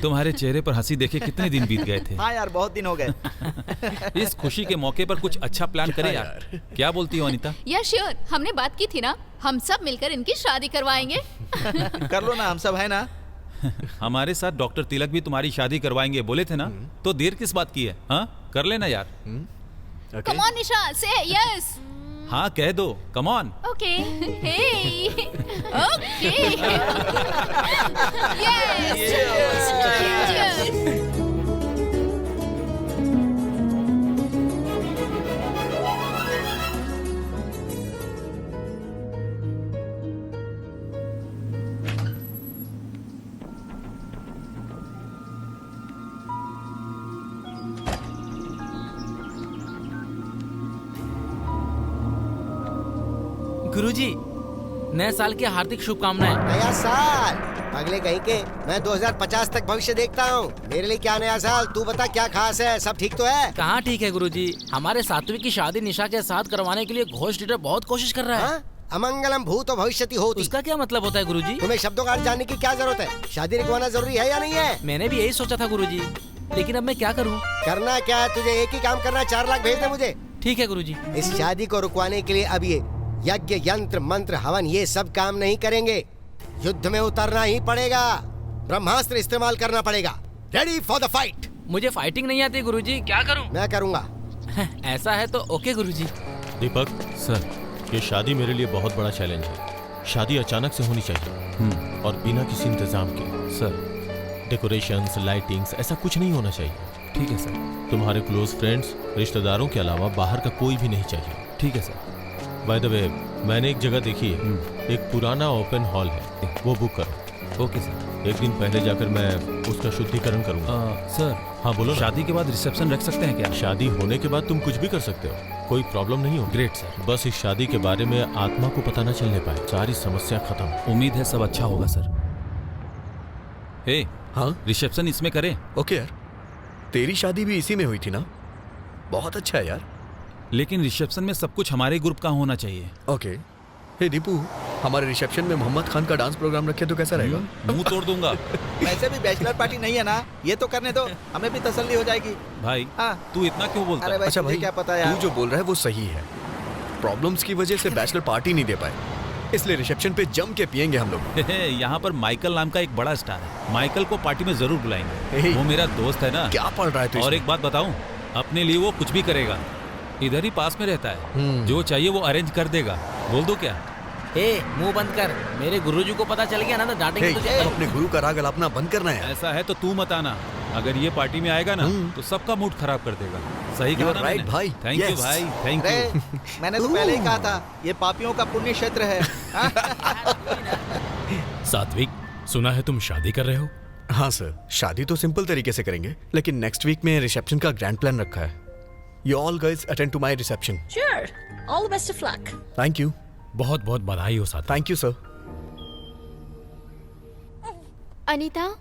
तुम्हारे चेहरे पर हंसी देखे कितने दिन बीत गए थे। हाँ यार, बहुत दिन हो गए। इस खुशी के मौके पर कुछ अच्छा प्लान करें यार। क्या बोलती हो अनीता? या श्योर, हमने बात की थी ना, हम सब मिलकर इनकी शादी करवाएंगे। कर लो ना, हम सब है ना। हमारे साथ डॉक्टर तिलक भी तुम्हारी शादी करवाएंगे बोले थे ना, तो देर किस बात की है? हाँ, कर लेना यार। कम ऑन निशा, से यस। हाँ कह दो, come on. Okay. Hey, okay, yes, गुरुजी, नए साल की हार्दिक शुभकामनाएं। नया साल अगले कहीं के, मैं 2050 तक भविष्य देखता हूँ। मेरे लिए क्या नया साल, तू बता क्या खास है, सब ठीक तो है? कहाँ ठीक है गुरुजी, हमारे सात्विक की शादी निशा के साथ करवाने के लिए घोष लीडर बहुत कोशिश कर रहा है। हाँ? अमंगलम भूतो भविष्यति होती। उसका क्या मतलब होता है गुरुजी? तुम्हें शब्दों का अर्थ जानने की क्या जरूरत है? शादी रुकवाना जरूरी है या नहीं है? मैंने भी यही सोचा था गुरुजी, लेकिन अब मैं क्या करूँ? करना क्या है तुझे, एक ही काम करना, 4 लाख भेज दे मुझे। ठीक है गुरुजी। इस शादी को रुकवाने के लिए अब ये यज्ञ यंत्र मंत्र हवन ये सब काम नहीं करेंगे। युद्ध में उतरना ही पड़ेगा, ब्रह्मास्त्र इस्तेमाल करना पड़ेगा। Ready for the fight. मुझे फाइटिंग नहीं आती गुरुजी, क्या करूँ? मैं करूँगा। ऐसा है तो ओके गुरुजी। दीपक सर, ये शादी मेरे लिए बहुत बड़ा चैलेंज है। शादी अचानक से होनी चाहिए और बिना किसी इंतजाम के। सर, डेकोरेशंस, लाइटिंग्स, ऐसा कुछ नहीं होना चाहिए। ठीक है सर। तुम्हारे क्लोज फ्रेंड्स, रिश्तेदारों के अलावा बाहर का कोई भी नहीं चाहिए। ठीक है सर। बाय द वे, मैंने एक जगह देखी है, एक पुराना ओपन हॉल है, वो बुक करो। Okay sir. एक दिन पहले जाकर मैं उसका शुद्धिकरण करूंगा। सर, हाँ बोलो ना। शादी के बाद रिसेप्शन रख सकते हैं क्या? शादी होने के बाद तुम कुछ भी कर सकते हो, कोई प्रॉब्लम नहीं हो। Great sir. बस इस शादी के बारे में आत्मा को पता न चलने पाए, सारी समस्या खत्म। उम्मीद है सब अच्छा होगा सर। हे, हाँ रिसेप्शन इसमें करें? ओके यार, तेरी शादी भी इसी में हुई थी ना? बहुत अच्छा है यार। लेकिन रिसेप्शन में सब कुछ हमारे ग्रुप का होना चाहिए। ओके। हे दीपू, हमारे रिसेप्शन में मोहम्मद खान का डांस प्रोग्राम रखे तो कैसा रहेगा? मुंह तोड़ दूंगा। वैसे भी बैचलर पार्टी नहीं है ना, ये तो करने दो, हमें भी तसल्ली हो जाएगी। भाई, हाँ। तू इतना क्यों बोलता अरे है? भाई, अच्छा तुझे भाई, क्या पता यार। तू जो बोल रहा है वो सही है। प्रॉब्लम्स की वजह से बैचलर पार्टी नहीं दे पाए, इसलिए रिसेप्शन पे जम के पियेंगे हम लोग। यहाँ पर माइकल नाम का एक बड़ा स्टार है, माइकल को पार्टी में जरूर बुलाएंगे। हे। वो मेरा दोस्त है ना। क्या पढ़ रहा है तू? और एक बात बताऊं, अपने लिए वो कुछ भी करेगा। इधर ही पास में रहता है, जो चाहिए वो अरेंज कर देगा। बोल दो क्या? ए, मुंह बंद कर, मेरे गुरुजी को पता चल गया ना तो डांटेंगे तुझे। अपने गुरु का राग अलापना बंद करना है। ऐसा है तो तू मत आना। अगर ये पार्टी में आएगा ना तो सबका मूड खराब कर देगा। सही कहा ना राइट मैंने? भाई। Thank you Yes. भाई, थैंक अरे, यू। मैंने तो पहले ही कहा था, ये पापियों का पुण्य क्षेत्र है। सात्विक, सुना है तुम शादी कर रहे हो? हाँ सर, शादी तो सिंपल तरीके से करेंगे, लेकिन नेक्स्ट वीक में रिसेप्शन का ग्रैंड प्लान रखा है। You all guys attend to my reception. Sure. All the best of luck. Thank you. बहुत बहुत बधाई हो सात्विक। Thank you sir. अनीता,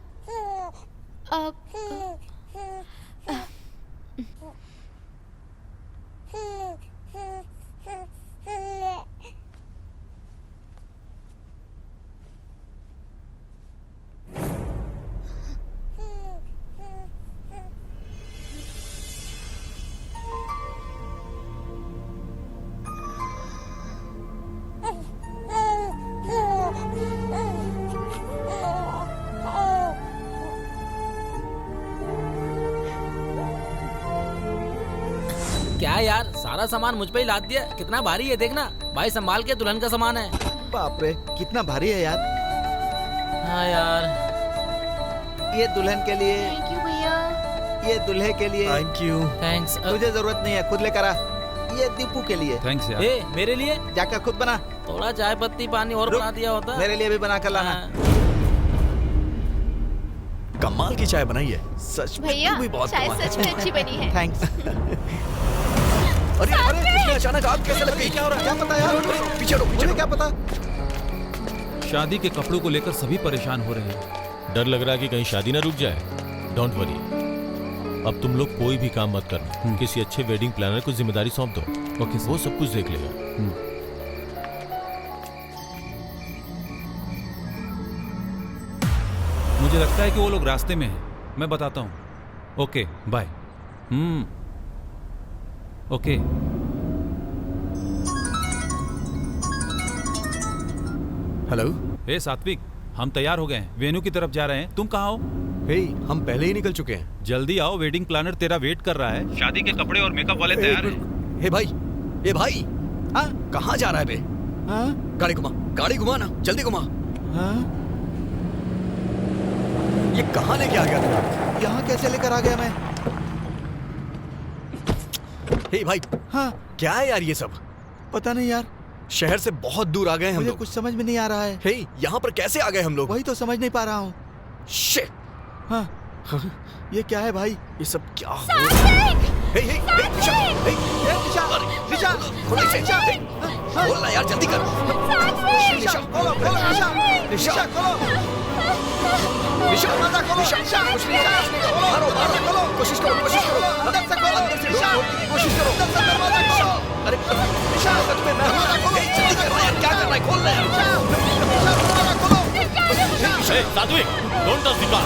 क्या यार, सारा सामान मुझ पे ही लाद दिया। कितना भारी है देखना भाई, संभाल के, दुल्हन का सामान है। बाप रे, कितना भारी है यार। हाँ यार, ये दुल्हन के लिए, थैंक यू भैया। ये दूल्हे के लिए। Thank you. थैंक्स। तुझे जरूरत नहीं है, खुद लेकर आ। ये दीपू के लिए। थैंक्स यार। ए, मेरे लिए जाकर खुद बना। थोड़ा चाय पत्ती पानी और बना दिया होता। मेरे लिए भी बना कर लाना। कमाल की चाय बनाई है सच में। भैया, तू भी बहुत चाय कमाल है। सच में अच्छी बनी है। थैंक्स। अरे अरे, इसमें अचानक आग कैसे लग गई? क्या हो रहा है? क्या पता यार, पीछे रो, मुझे क्या पता। शादी के कपड़ों को लेकर सभी परेशान हो रहे हैं। डर लग रहा है कि कहीं शादी ना रुक जाए। डोंट वरी, अब तुम लोग कोई भी काम मत करना, किसी अच्छे वेडिंग प्लानर को जिम्मेदारी सौंप दो। Okay sir. वो सब कुछ देख लेगा। मुझे लगता है कि वो लोग रास्ते में हैं। मैं बताता हूँ। Okay bye. ओके। हेलो। ए सात्विक, हम तैयार हो गए हैं, वेन्यू की तरफ जा रहे हैं। तुम कहाँ हो? हे, हम पहले ही निकल चुके हैं। जल्दी आओ, वेडिंग प्लानर तेरा वेट कर रहा है। शादी के कपड़े और मेकअप वाले तैयार हैं। हे भाई, ए भाई, हाँ कहाँ जा रहा है बे? हाँ गाड़ी घुमा, गाड़ी घुमा ना, जल्दी घुमा। हाँ, ये कहाँ लेके आ गया तू? यहाँ कैसे लेकर आ गया मैं? हे भाई, हाँ, क्या है यार ये सब? पता नहीं यार, शहर से बहुत दूर आ गए हम मुझे लोग। कुछ समझ में नहीं आ रहा है। हे, यहाँ पर कैसे आ गए हम लोग? वही तो समझ नहीं पा रहा हूँ। शिट। हाँ, ये क्या है भाई? ये सब क्या हो? सात्विक! बोलना यार, जल्दी कर। कोशिश करो। अरे जल्दी कर रहा है, क्या कर रहा है? खोल रहा है। सात्विक, don't touch the car.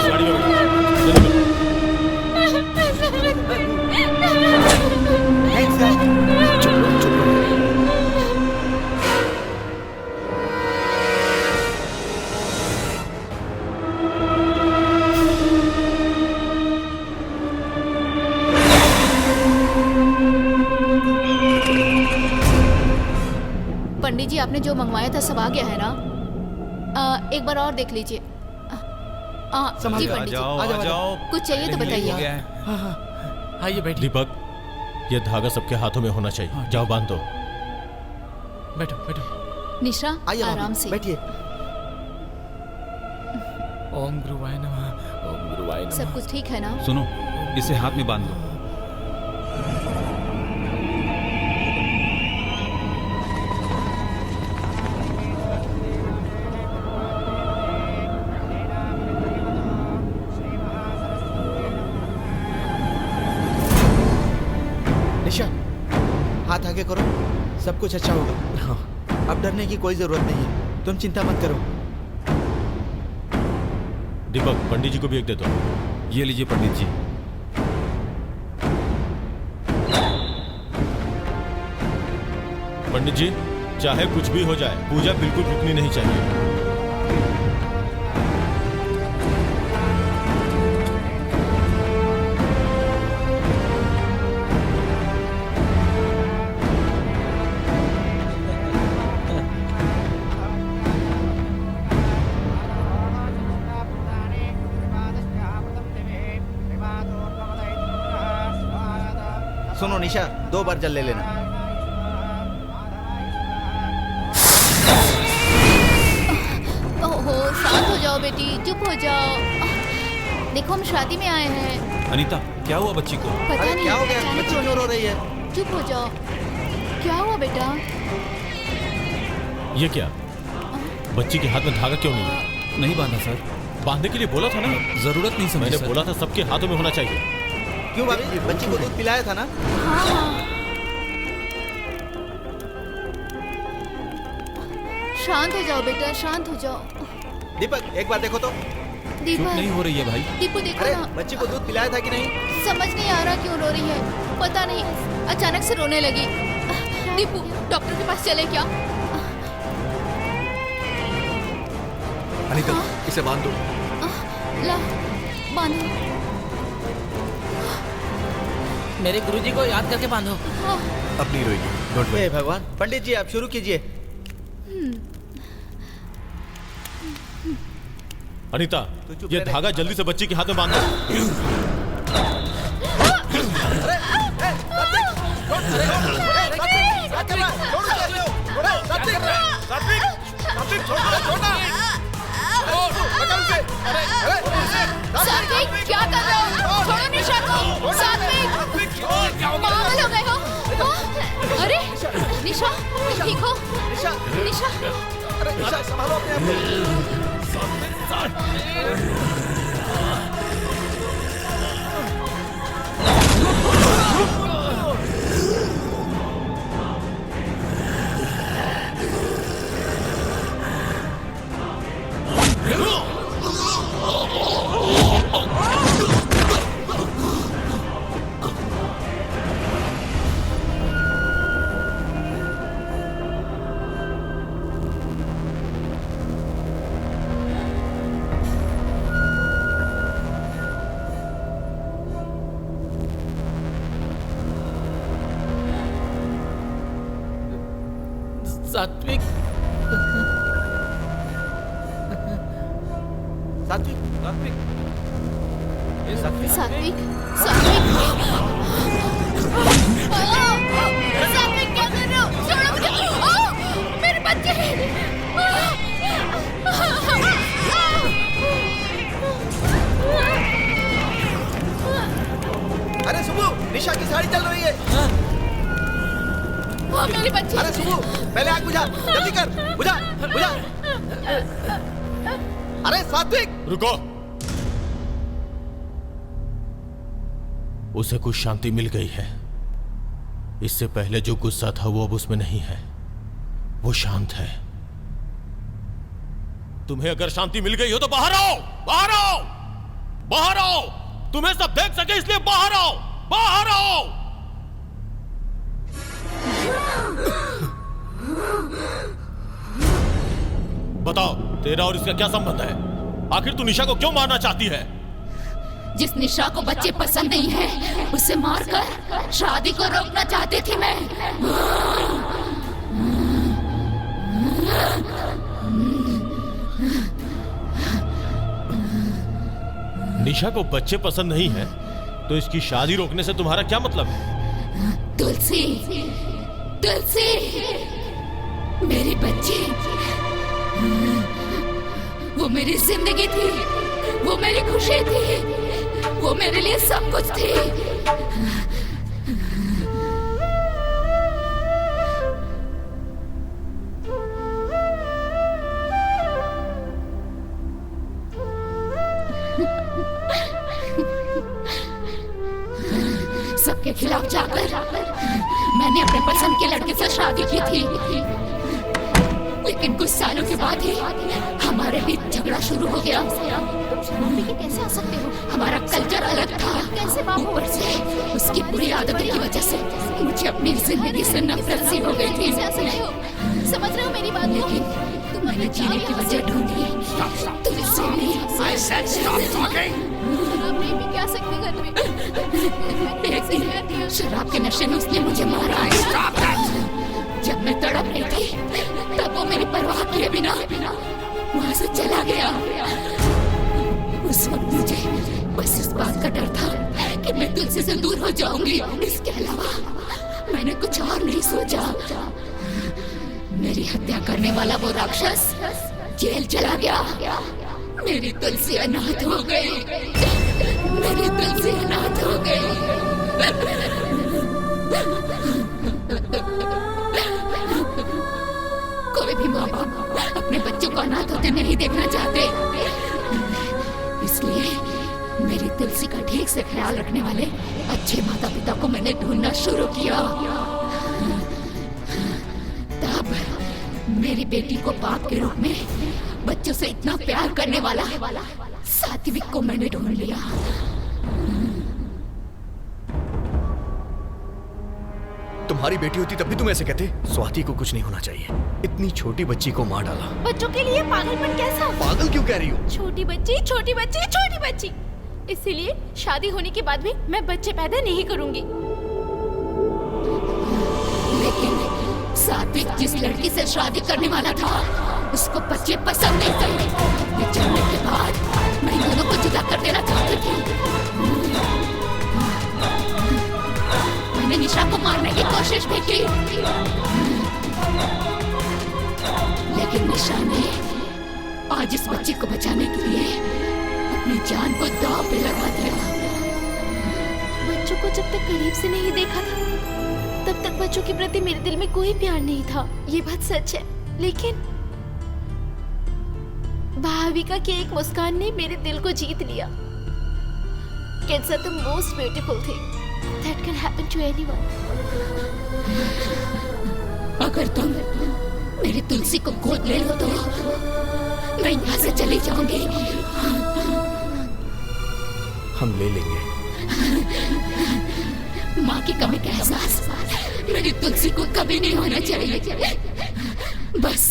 गाड़ी में पंडित जी, आपने जो मंगवाया था सब आ गया है ना? एक बार और देख लीजिए। जी पंडित जी, आ जाओ। कुछ चाहिए तो बताइए। आइए बैठिए। दीपक, ये धागा सबके हाथों में होना चाहिए। जाओ बांध दो। बैठो। निशा, आराम से बैठिए। ओम गुरुवाय नमः। सब कुछ ठीक है ना? सुनो, इसे हाथ में बांध दो। निशा, हाथ आगे करो, सब कुछ अच्छा होगा। हाँ। अब डरने की कोई जरूरत नहीं है, तुम चिंता मत करो। दीपक, पंडित जी को भी एक दे दो। ये लीजिए पंडित जी। पंडित जी, चाहे कुछ भी हो जाए, पूजा बिल्कुल रुकनी नहीं चाहिए। सुनो निशा, 2 बार जल ले लेना। ओहो, शांत हो जाओ बेटी, चुप हो जाओ। देखो, हम शादी में आए हैं। अनीता, क्या हुआ बच्ची को? पता नहीं क्या हो गया? बच्ची क्यों रो रही है? चुप हो जाओ। क्या हुआ बेटा? ये क्या? बच्ची के हाथ में धागा क्यों नहीं है? नहीं बांधा सर। बांधने के लिए बोला था ना। जरूरत नहीं समझी मैंने सर। बोला था सबके हाथों में होना चाहिए। क्यों भाभी, बच्ची को दूध पिलाया था ना? हाँ। शांत हो जाओ बेटा, शांत हो जाओ। दीपक, एक बार देखो तो। चुप दीपक, नहीं हो रही है भाई। दीपू देखो अरे, ना। बच्ची को दूध पिलाया था कि नहीं? समझ नहीं आ रहा क्यों रो रही है। पता नहीं, अचानक से रोने लगी। दीपू, डॉक्टर के पास चले क्या? अनीता, इसे बांध दो। ला, बांधो। मेरे गुरुजी को याद करके बांधो। अब नहीं रोएगी। डोंट हे भगवान। पंडित जी, आप शुरू कीजिए। अनीता, ये धागा जल्दी से बच्ची के हाथ में बांध दो। सात्विक, क्या कर रहे हो? छोड़ो निशा को। सात्विक, पागल हो गए हो? अरे निशा, ठीक हो? निशा, अरे निशा, संभालो अपने आप सात्विक, सात्विक, सात्विक, ये सात्विक, सात्विक, सात्विक, सात्विक क्या कर रहे हो? छोड़ो मुझे। मेरे बच्चे। मेरी बच्ची। अरे सुबह पहले आग बुझा, जल्दी कर, बुझा बुझा। अरे सात्विक रुको। उसे कुछ शांति मिल गई है। इससे पहले जो गुस्सा था वो अब उसमें नहीं है, वो शांत है। तुम्हें अगर शांति मिल गई हो तो बाहर आओ, बाहर आओ, बाहर आओ। तुम्हें सब देख सके इसलिए बाहर आओ, बाहर आओ। बताओ तेरा और इसका क्या संबंध है? आखिर तू निशा को क्यों मारना चाहती है? जिस निशा को बच्चे पसंद नहीं है उसे मारकर शादी को रोकना चाहती थी मैं। निशा को बच्चे पसंद नहीं है तो इसकी शादी रोकने से तुम्हारा क्या मतलब है? तुलसी, तुलसी, मेरी बच्ची, वो मेरी जिंदगी थी, वो मेरी खुशी थी, वो मेरे लिए सब कुछ थी। सबके खिलाफ जाकर मैंने अपने पसंद के लड़के से शादी की थी, लेकिन कुछ सालों के बाद ही हमारे बीच झगड़ा शुरू हो गया। तुम शराबी के कैसे आ सकते हो? हमारा कल्चर अलग था। कैसे बाबू? ऊपर से उसकी बुरी आदतों की वजह से मुझे अपनी जिंदगी से नफरत सी हो गई थी। कैसे आ सकते हो? समझ रहे हो मेरी बात? लेकिन मैंने जीने की वजह ढूंढी। तुमसे नहीं। I said stop talking. नहीं भी क्या सकती घर में? एक दिन शराब के नशे में उसने मुझे मारा। Stop that. जब मैं तड़प रही थी तब वो मेरी परवाह किए बिना वहां से चला गया। उस वक्त मुझे बस इस बात का डर था कि मैं तुझसे से दूर हो जाऊंगी। इसके अलावा मैंने कुछ और नहीं सोचा। मेरी हत्या करने वाला वो राक्षस जेल चला गया। मेरी तुलसी अनाथ हो गई। मेरी तुलसी अनाथ हो गई। कोई भी माँ बाप अपने बच्चों को अनाथ होते नहीं देखना चाहते, इसलिए मेरी तुलसी का ठीक से ख्याल रखने वाले अच्छे माता पिता को मैंने ढूंढना शुरू किया। तब मेरी बेटी को बाप के रूप में बच्चों से इतना प्यार करने वाला सात्विक को मैंने ढूंढ लिया। तुम्हारी बेटी होती तब भी तुम ऐसे कहते? स्वाति को कुछ नहीं होना चाहिए, इतनी छोटी बच्ची को मार डाला। बच्चों के लिए पागलपन कैसा? पागल क्यों कह रही हो? छोटी बच्ची, छोटी बच्ची, छोटी बच्ची। इसीलिए शादी होने के बाद भी मैं बच्चे पैदा नहीं करूंगी। लेकिन सात्विक जिस लड़की से शादी करने वाला था उसको बच्चे पसंद नहीं थे। ये जानने के बाद मैं दोनों को जुदा कर देना चाहती थी। मैंने निशा को मारने की कोशिश भी की, लेकिन निशा ने आज इस बच्चे को बचाने के लिए अपनी जान को दांव पे लगा दिया। बच्चों को जब तक करीब से नहीं देखा था तब तक बच्चों के प्रति मेरे दिल में कोई प्यार नहीं था। ये बात सच है, लेकिन भाविका की एक मुस्कान ने मेरे दिल को जीत लिया। Kids are the most beautiful thing that can happen to anyone. अगर तुम मेरी तुलसी को गोद ले लो तो मैं यहाँ से चली जाऊंगी। हम ले लेंगे। माँ की कमी का एहसास मेरी तुलसी को कभी नहीं होना चाहिए। बस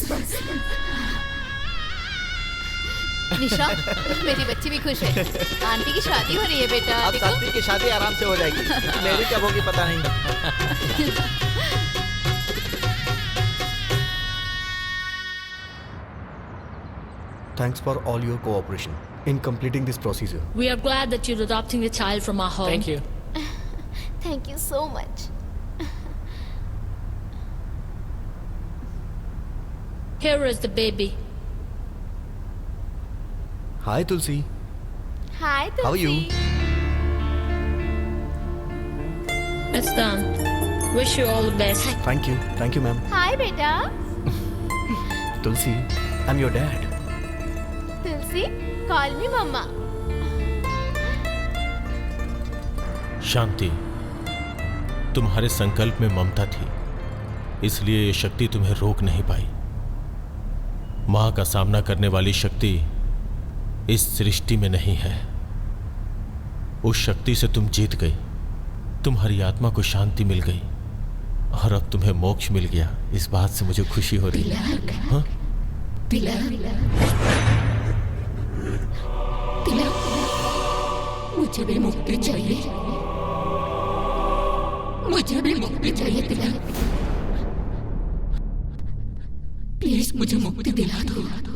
निशा, मेरी बच्ची भी खुश है। आंटी की शादी हो रही है बेटा। अब सात्विक की शादी आराम से हो जाएगी। मेरी कब होगी पता नहीं। Thanks for all your cooperation in completing this procedure. We are glad that you're adopting the child from our home. Thank you. Thank you so much. Here is the baby. Hi Tulsi. Hi Tulsi. How are you? It's done. Wish you all the best. Thank you ma'am. Hi बेटा. Tulsi, I am your dad. Tulsi, call me mamma. Shanti, तुम्हारे संकल्प में ममता थी, इसलिए ये शक्ति तुम्हें रोक नहीं पाई. मां का सामना करने वाली शक्ति इस सृष्टि में नहीं है. उस शक्ति से तुम जीत गई, तुम्हारी आत्मा को शांति मिल गई और अब तुम्हें मोक्ष मिल गया. इस बात से मुझे खुशी हो रही है. हाँ? मुझे भी मुक्ति चाहिए. मुझे भी मुक्ति चाहिए तिलक. प्लीज मुझे मुक्ति दिला दो.